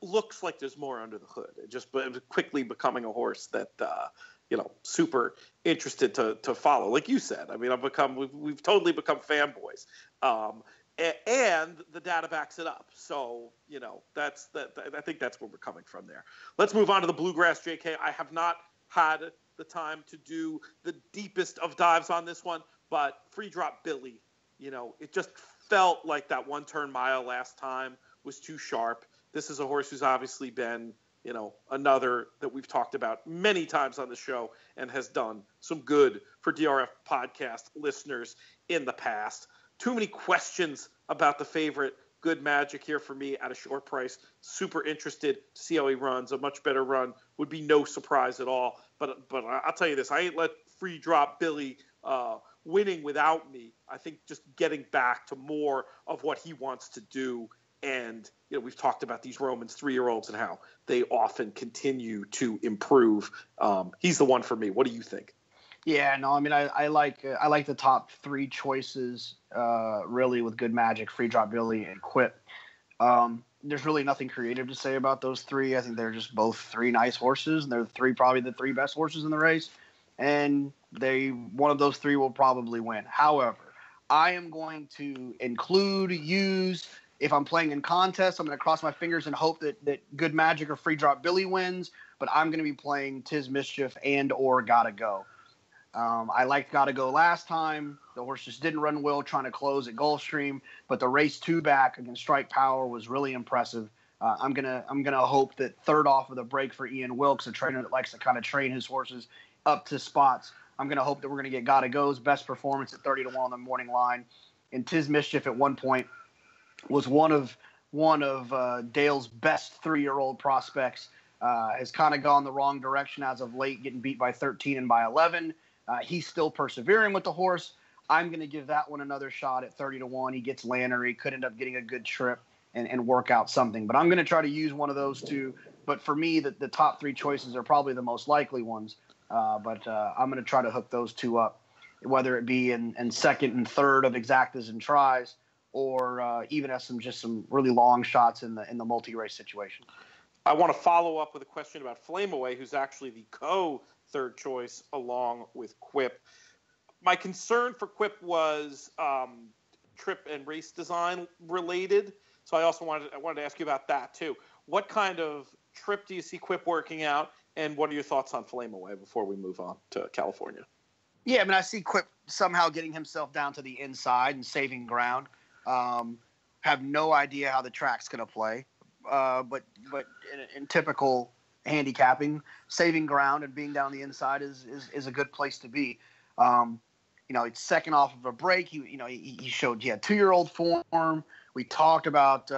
looks like there's more under the hood. It just quickly becoming a horse that super interested to follow. Like you said, I mean, we've totally become fanboys. And the data backs it up. So, I think that's where we're coming from there. Let's move on to the Bluegrass JK. I have not had the time to do the deepest of dives on this one, but Free Drop Billy, it just felt like that 1-turn mile last time was too sharp. This is a horse who's obviously been, another that we've talked about many times on the show and has done some good for DRF podcast listeners in the past. Too many questions about the favorite. Good Magic here for me at a short price. Super interested to see how he runs. A much better run would be no surprise at all. But I'll tell you this. I ain't let Free Drop Billy winning without me. I think just getting back to more of what he wants to do. And, we've talked about these Romans 3-year-olds and how they often continue to improve. He's the one for me. What do you think? Yeah, no, I mean, I like the top three choices, really, with Good Magic, Free Drop Billy, and Quip. There's really nothing creative to say about those three. I think they're just both three nice horses, and they're probably the three best horses in the race. And one of those three will probably win. However, I am going to use, if I'm playing in contests, I'm going to cross my fingers and hope that Good Magic or Free Drop Billy wins, but I'm going to be playing Tiz Mischief and or Gotta Go. I liked Gotta Go last time. The horse just didn't run well trying to close at Gulfstream, but the race 2 back against Strike Power was really impressive. I'm gonna hope that third off of the break for Ian Wilkes, a trainer that likes to kind of train his horses up to spots. I'm gonna hope that we're gonna get Gotta Go's best performance at 30-1 on the morning line. And Tiz Mischief at one point was one of Dale's best 3-year-old prospects. Has kind of gone the wrong direction as of late, getting beat by 13 and by 11. He's still persevering with the horse. I'm going to give that one another shot at 30-1. He gets Lannery, could end up getting a good trip and work out something. But I'm going to try to use one of those two. But for me, the top three choices are probably the most likely ones. But I'm going to try to hook those two up, whether it be in second and third of exactas and tries, or even as some really long shots in the multi-race situation. I want to follow up with a question about Flame Away, who's actually the third choice along with Quip. My concern for Quip was trip and race design related. So I wanted to ask you about that too. What kind of trip do you see Quip working out, and what are your thoughts on Flame Away before we move on to California? Yeah, I mean, I see Quip somehow getting himself down to the inside and saving ground. Have no idea how the track's going to play. But in typical handicapping, saving ground and being down the inside is a good place to be. It's second off of a break. He showed 2-year-old form. We talked about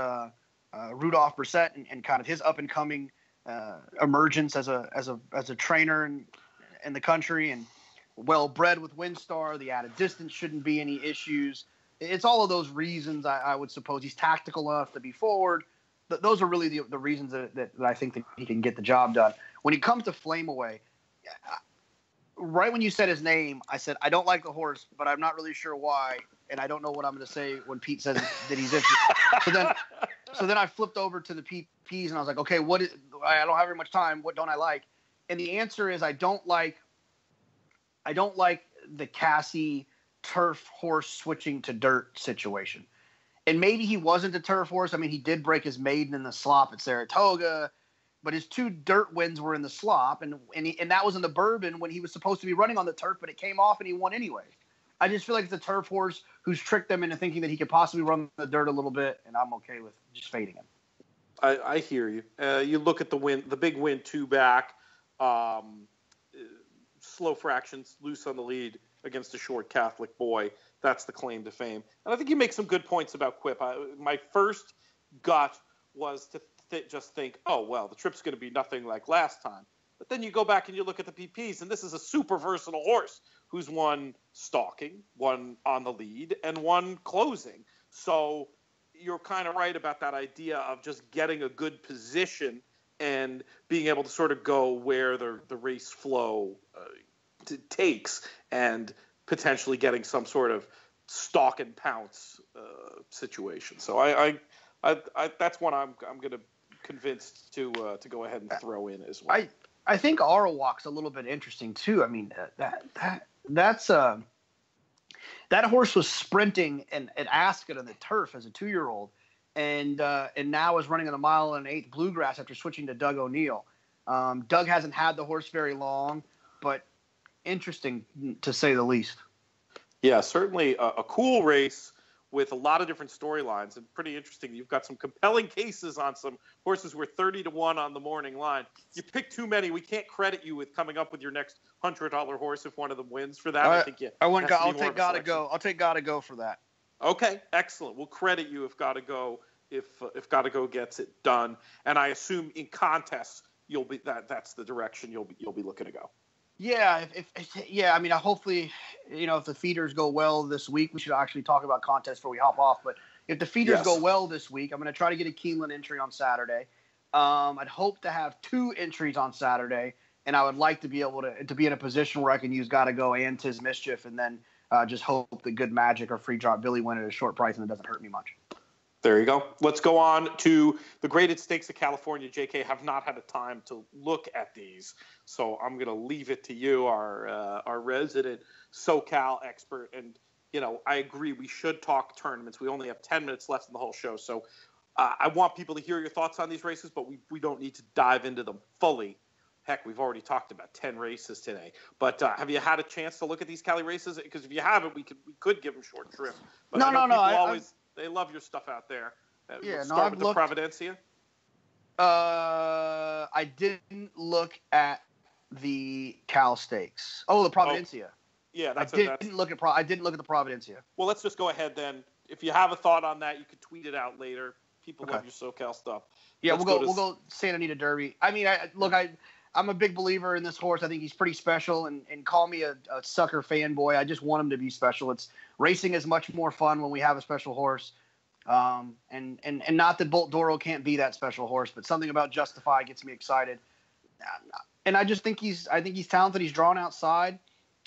Rudolph Brissett and kind of his up and coming emergence as a trainer in the country, and well bred with WinStar. The added distance shouldn't be any issues. It's all of those reasons. I would suppose he's tactical enough to be forward. Those are really the reasons that I think that he can get the job done. When it comes to Flame Away, right when you said his name, I said, I don't like the horse, but I'm not really sure why, and I don't know what I'm going to say when Pete says that he's interested. So then I flipped over to the PPs, and I was like, okay, I don't have very much time. What don't I like? And the answer is I don't like the Cassie turf horse switching to dirt situation. And maybe he wasn't a turf horse. I mean, he did break his maiden in the slop at Saratoga, but his 2 dirt wins were in the slop, and that was in the Bourbon when he was supposed to be running on the turf, but it came off and he won anyway. I just feel like it's a turf horse who's tricked them into thinking that he could possibly run the dirt a little bit, and I'm okay with just fading him. I hear you. You look at the big win 2 back, slow fractions, loose on the lead against a short Catholic boy. That's the claim to fame. And I think you make some good points about Quip. My first gut was to just think, oh, well, the trip's going to be nothing like last time. But then you go back and you look at the PPs, and this is a super versatile horse who's won stalking, won on the lead, and won closing. So you're kind of right about that idea of just getting a good position and being able to sort of go where the race flow takes, and potentially getting some sort of stalk and pounce situation. So I that's one I'm going to convinced to go ahead and throw in as well. I think Arawak's a little bit interesting too. I mean that horse was sprinting at Ascot on the turf as a 2-year-old, and now is running on a 1.125 bluegrass after switching to Doug O'Neill. Doug hasn't had the horse very long, but interesting to say the least. Yeah, certainly a cool race with a lot of different storylines, and pretty interesting. You've got some compelling cases on some horses who are 30-1 on the morning line. You pick too many. We can't credit you with coming up with your next $100 horse if one of them wins for that. I'll take Gotta Go for that. Okay, excellent. We'll credit you if Gotta Go gets it done. And I assume in contests you'll be that's the direction you'll be looking to go. Yeah, I mean, hopefully, if the feeders go well this week, we should actually talk about contests before we hop off. But if the feeders go well this week, I'm going to try to get a Keeneland entry on Saturday. I'd hope to have 2 entries on Saturday, and I would like to be able to be in a position where I can use Gotta Go and Tis Mischief, and then just hope that Good Magic or Free Drop Billy win at a short price and it doesn't hurt me much. There you go. Let's go on to the graded stakes of California. JK, have not had a time to look at these, so I'm going to leave it to you, our resident SoCal expert. And, I agree, we should talk tournaments. We only have 10 minutes left in the whole show, so I want people to hear your thoughts on these races, but we don't need to dive into them fully. Heck, we've already talked about 10 races today. But have you had a chance to look at these Cali races? Because if you haven't, we could give them short shrift. But no. They love your stuff out there. Start with the Providencia. I didn't look at the Cal Stakes. Oh, the Providencia. Yeah, I didn't look at the Providencia. Well, let's just go ahead then. If you have a thought on that, you could tweet it out later. People love your SoCal stuff. Yeah, we'll go Santa Anita Derby. I mean, I'm a big believer in this horse. I think he's pretty special, and call me a sucker fanboy. I just want him to be special. Racing is much more fun when we have a special horse. And not that Bolt Doro can't be that special horse, but something about Justify gets me excited. And I just think he's talented. He's drawn outside.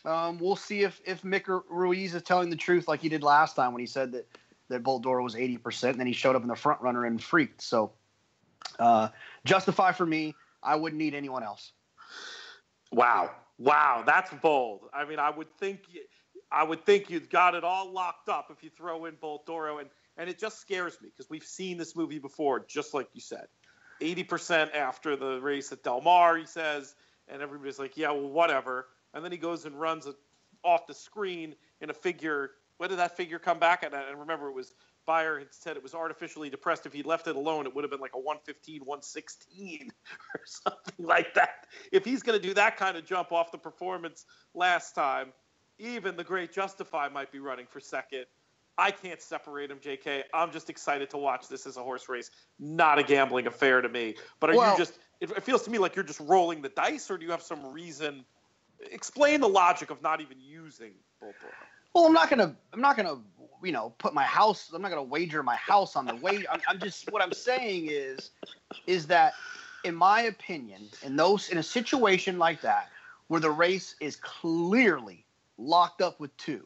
We'll see if Mick Ruiz is telling the truth like he did last time when he said that Bolt Doro was 80%, and then he showed up in the front runner and freaked. So Justify for me. I wouldn't need anyone else. Wow, that's bold. I mean, I would think you've got it all locked up if you throw in Bolt Doro, and it just scares me because we've seen this movie before, just like you said. 80% after the race at Del Mar, he says, and everybody's like, yeah, well, whatever. And then he goes and runs off the screen in a figure. When did that figure come back? And remember, Beyer had said it was artificially depressed. If he'd left it alone, it would have been like a 115, 116 or something like that. If he's going to do that kind of jump off the performance last time, even the great Justify might be running for second. I can't separate him, JK. I'm just excited to watch this as a horse race, not a gambling affair to me. But it feels to me like you're just rolling the dice, or do you have some reason? Explain the logic of not even using Bolt Doro. Well, I'm not gonna, put my house. I'm not gonna wager my house on the way. What I'm saying is that, in my opinion, in a situation like that, where the race is clearly locked up with 2,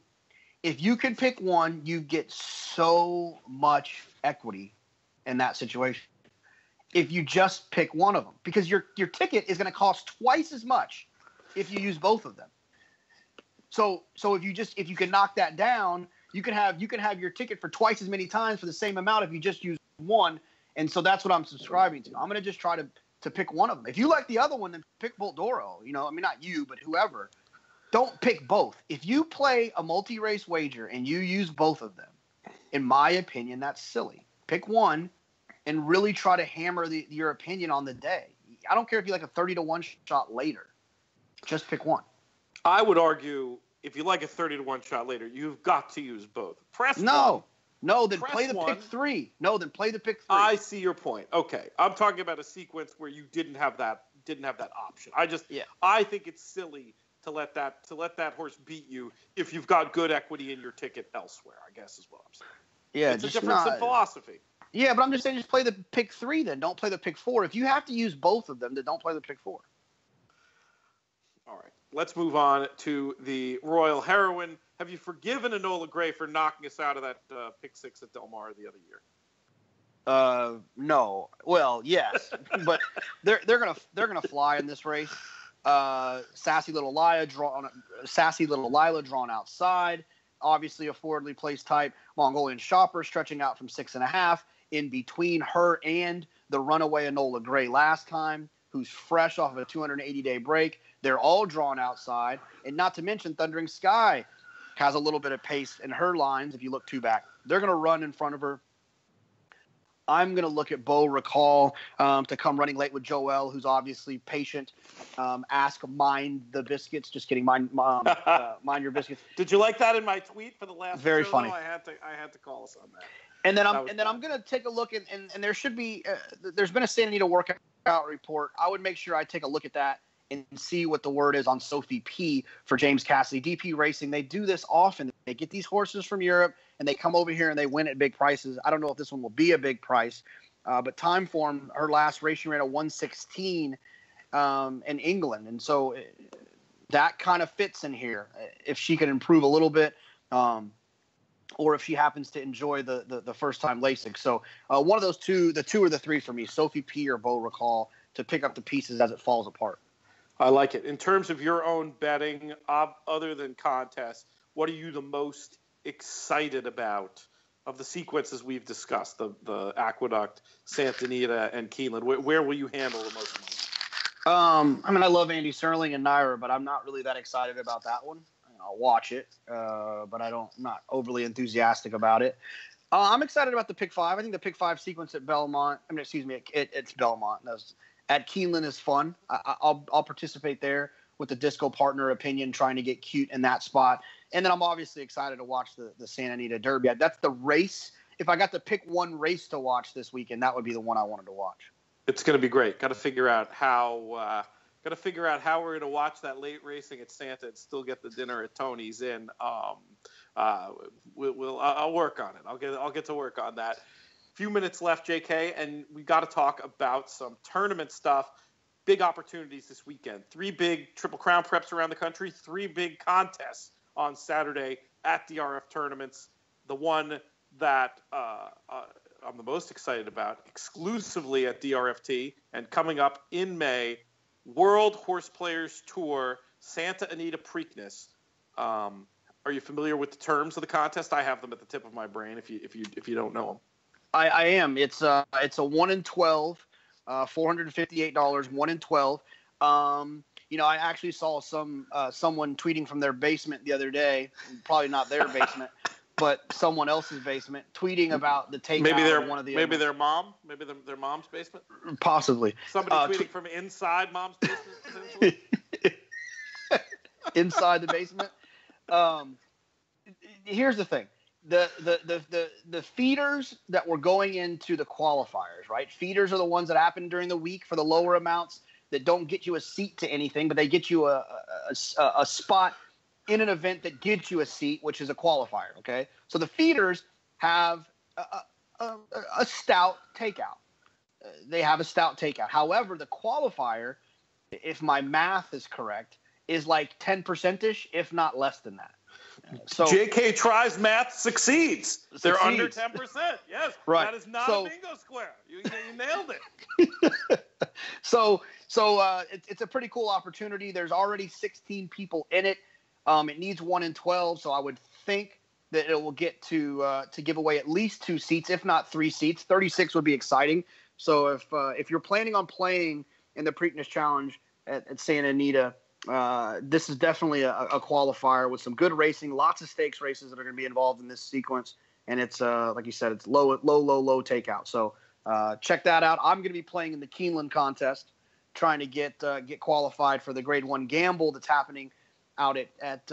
if you can pick one, you get so much equity in that situation. If you just pick one of them, because your ticket is going to cost twice as much if you use both of them. So if you can knock that down, you can have your ticket for twice as many times for the same amount if you just use one. And so that's what I'm subscribing to. I'm going to just try to to pick one of them. If you like the other one, then pick Boldoro. I mean, not you, but whoever. Don't pick both. If you play a multi-race wager and you use both of them, in my opinion, that's silly. Pick one and really try to hammer your opinion on the day. I don't care if you like a 30-1 shot later. Just pick one. I would argue if you like a 30-1 shot later, you've got to use both. Press one. No, then Press play the one. pick three. No, then play the pick three. I see your point. Okay. I'm talking about a sequence where you didn't have that option. I think it's silly to let that horse beat you if you've got good equity in your ticket elsewhere, I guess is what I'm saying. Yeah, it's a difference in philosophy. Yeah, but I'm just saying just play the pick three then. Don't play the pick four. If you have to use both of them, then don't play the pick four. All right. Let's move on to the Royal Heroine. Have you forgiven Enola Gray for knocking us out of that pick six at Del Mar the other year? No. Well, yes, but they're gonna fly in this race. Sassy little Lila drawn outside. Obviously, a forwardly placed type. Mongolian Shopper stretching out from 6.5 in between her and the runaway Enola Gray last time, who's fresh off of a 280-day break. They're all drawn outside, and not to mention Thundering Sky has a little bit of pace in her lines. If you look two back, they're going to run in front of her. I'm going to look at Beau Recall to come running late with Joel, who's obviously patient. Ask Mind the Biscuits. Just kidding. Mind your biscuits. Did you like that in my tweet for the last? Very funny. I had to call us on that. And then I'm going to take a look and there should be there's been a Santa Anita workout report. I would make sure I take a look at that and see what the word is on Sophie P for James Cassidy. DP Racing, they do this often. They get these horses from Europe and they come over here and they win at big prices. I don't know if this one will be a big price, but Timeform, her last race, she ran a 116 in England. And so that kind of fits in here. If she can improve a little bit, or if she happens to enjoy the first time LASIK. So one of those two, the two or the three for me, Sophie P or Beau Recall, to pick up the pieces as it falls apart. I like it. In terms of your own betting, other than contests, what are you the most excited about of the sequences we've discussed, the Aqueduct, Santa Anita, and Keeneland? Where will you handle the most money? I mean, I love Andy Serling and Naira, but I'm not really that excited about that one. I'll watch it, but I'm not overly enthusiastic about it. I'm excited about the pick five. I think the pick five sequence at Belmont, it's Belmont. At Keeneland is fun. I'll participate there with the disco partner opinion, trying to get cute in that spot. And then I'm obviously excited to watch the Santa Anita Derby. That's the race. If I got to pick one race to watch this weekend, that would be the one I wanted to watch. It's going to be great. Got to figure out how we're going to watch that late racing at Santa and still get the dinner at Tony's in. I'll work on it. I'll get to work on that. Few minutes left, JK, and we got to talk about some tournament stuff. Big opportunities this weekend. 3 big Triple Crown preps around the country. 3 big contests on Saturday at DRF tournaments. The one that I'm the most excited about, exclusively at DRFT, and coming up in May, World Horse Players Tour, Santa Anita Preakness. Are you familiar with the terms of the contest? I have them at the tip of my brain. If you don't know them. I am. It's a 1 in 12, $458, 1 in 12. I actually saw someone tweeting from their basement the other day, probably not their basement, but someone else's basement, tweeting about the takeout of one of the. Maybe their mom, their mom's basement. Possibly. Somebody tweeting from inside mom's basement, essentially. Inside the basement. Here's the thing. The feeders that were going into the qualifiers, right? Feeders are the ones that happen during the week for the lower amounts that don't get you a seat to anything, but they get you a spot in an event that gets you a seat, which is a qualifier. Okay, so the feeders have a stout takeout. They have a stout takeout. However, the qualifier, if my math is correct, is like 10%ish, if not less than that. So JK tries math, succeeds. They're under 10%. Yes, right. That is not a bingo square. You nailed it. So it's a pretty cool opportunity. There's already 16 people in it. It needs 1 in 12, so I would think that it will get to give away at least 2 seats, if not 3 seats. 36 would be exciting. So if you're planning on playing in the Preakness Challenge at Santa Anita. This is definitely a qualifier with some good racing, lots of stakes races that are going to be involved in this sequence. And it's, like you said, it's low takeout. So check that out. I'm going to be playing in the Keeneland contest, trying to get qualified for the Grade 1 Gamble that's happening out at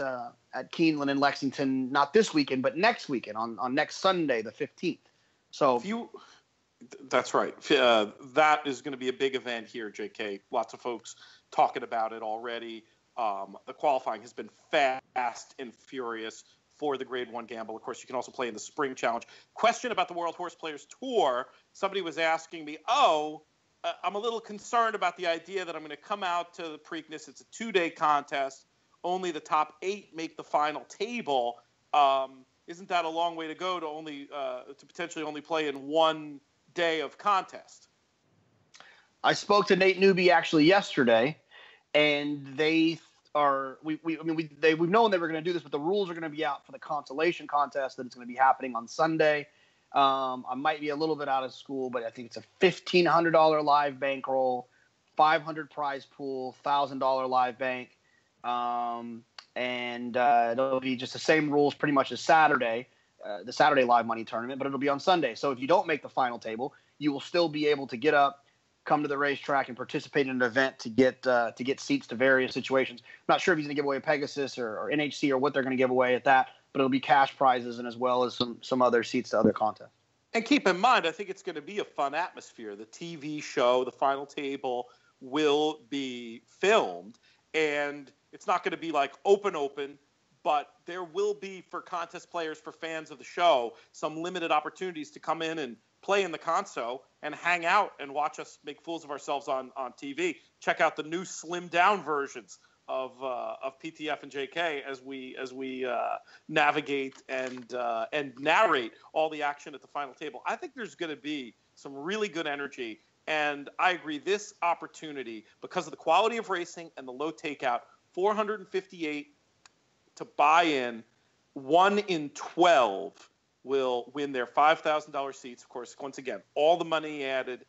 Keeneland in Lexington, not this weekend, but next weekend on next Sunday, the 15th. So that's right. That is going to be a big event here, JK. Lots of folks talking about it already. The qualifying has been fast and furious for the Grade 1 Gamble. Of course, you can also play in the Spring Challenge. Question about the World Horse Players Tour. Somebody was asking me, I'm a little concerned about the idea that I'm going to come out to the Preakness. It's a 2-day contest. Only the top 8 make the final table. Isn't that a long way to go to potentially only play in 1 day of contest? I spoke to Nate Newby actually yesterday, and they are we've known they were going to do this, but the rules are going to be out for the consolation contest that it's going to be happening on Sunday. I might be a little bit out of school, but I think it's a $1,500 live bankroll, $500 prize pool, $1,000 live bank. And it'll be just the same rules pretty much as Saturday, the Saturday live money tournament, but it'll be on Sunday. So if you don't make the final table, you will still be able to get up, come to the racetrack, and participate in an event to get seats to various situations. I'm not sure if he's going to give away a Pegasus or NHC or what they're going to give away at that, but it'll be cash prizes and as well as some other seats to other contests. And keep in mind, I think it's going to be a fun atmosphere. The TV show, the final table, will be filmed, and it's not going to be like open, but there will be, for contest players, for fans of the show, some limited opportunities to come in and play in the console and hang out and watch us make fools of ourselves on TV. Check out the new slimmed down versions of PTF and JK as we navigate and narrate all the action at the final table. I think there's going to be some really good energy, and I agree. This opportunity, because of the quality of racing and the low takeout, 458 to buy in, 1 in 12 will win their $5,000 seats. Of course, once again, all the money added.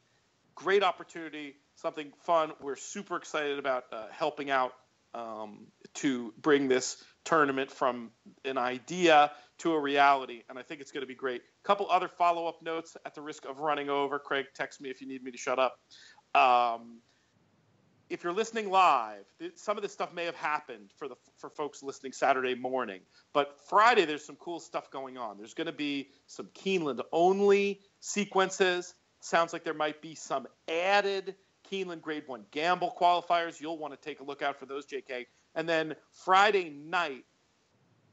Great opportunity, something fun. We're super excited about helping out to bring this tournament from an idea to a reality, and I think it's going to be great. A couple other follow-up notes at the risk of running over. Craig, text me if you need me to shut up. If you're listening live, some of this stuff may have happened for folks listening Saturday morning, but Friday there's some cool stuff going on. There's going to be some Keeneland-only sequences. Sounds like there might be some added Keeneland Grade 1 Gamble qualifiers. You'll want to take a look out for those, JK. And then Friday night,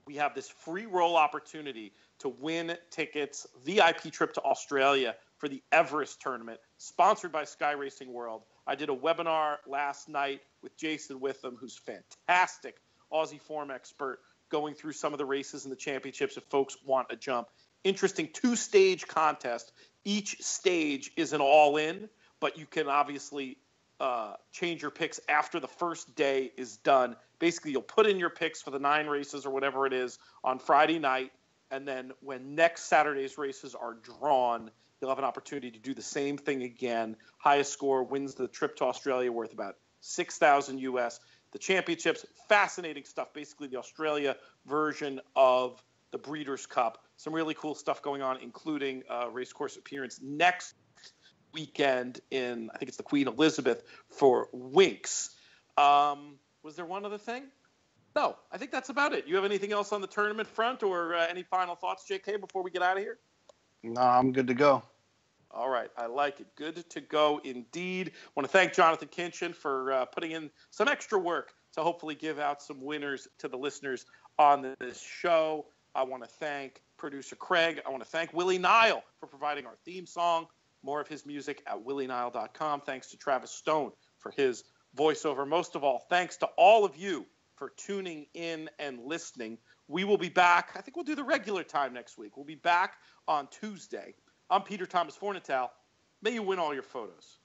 we have this free roll opportunity to win tickets, VIP trip to Australia for the Everest tournament, sponsored by Sky Racing World. I did a webinar last night with Jason Witham, who's fantastic Aussie form expert, going through some of the races and the championships if folks want a jump. Interesting 2-stage contest. Each stage is an all-in, but you can obviously change your picks after the first day is done. Basically, you'll put in your picks for the 9 races or whatever it is on Friday night, and then when next Saturday's races are drawn, you'll have an opportunity to do the same thing again. Highest score wins the trip to Australia, worth about $6,000 US. The championships, fascinating stuff. Basically, the Australia version of the Breeders' Cup. Some really cool stuff going on, including a racecourse appearance next weekend in, I think it's the Queen Elizabeth, for Winx. Was there one other thing? No, I think that's about it. You have anything else on the tournament front, or any final thoughts, JK, before we get out of here? No, I'm good to go. All right. I like it. Good to go indeed. I want to thank Jonathan Kinchin for putting in some extra work to hopefully give out some winners to the listeners on this show. I want to thank producer Craig. I want to thank Willie Nile for providing our theme song. More of his music at willienile.com. Thanks to Travis Stone for his voiceover. Most of all, thanks to all of you for tuning in and listening. We will be back. I think we'll do the regular time next week. We'll be back on Tuesday. I'm Peter Thomas Fornatale. May you win all your photos.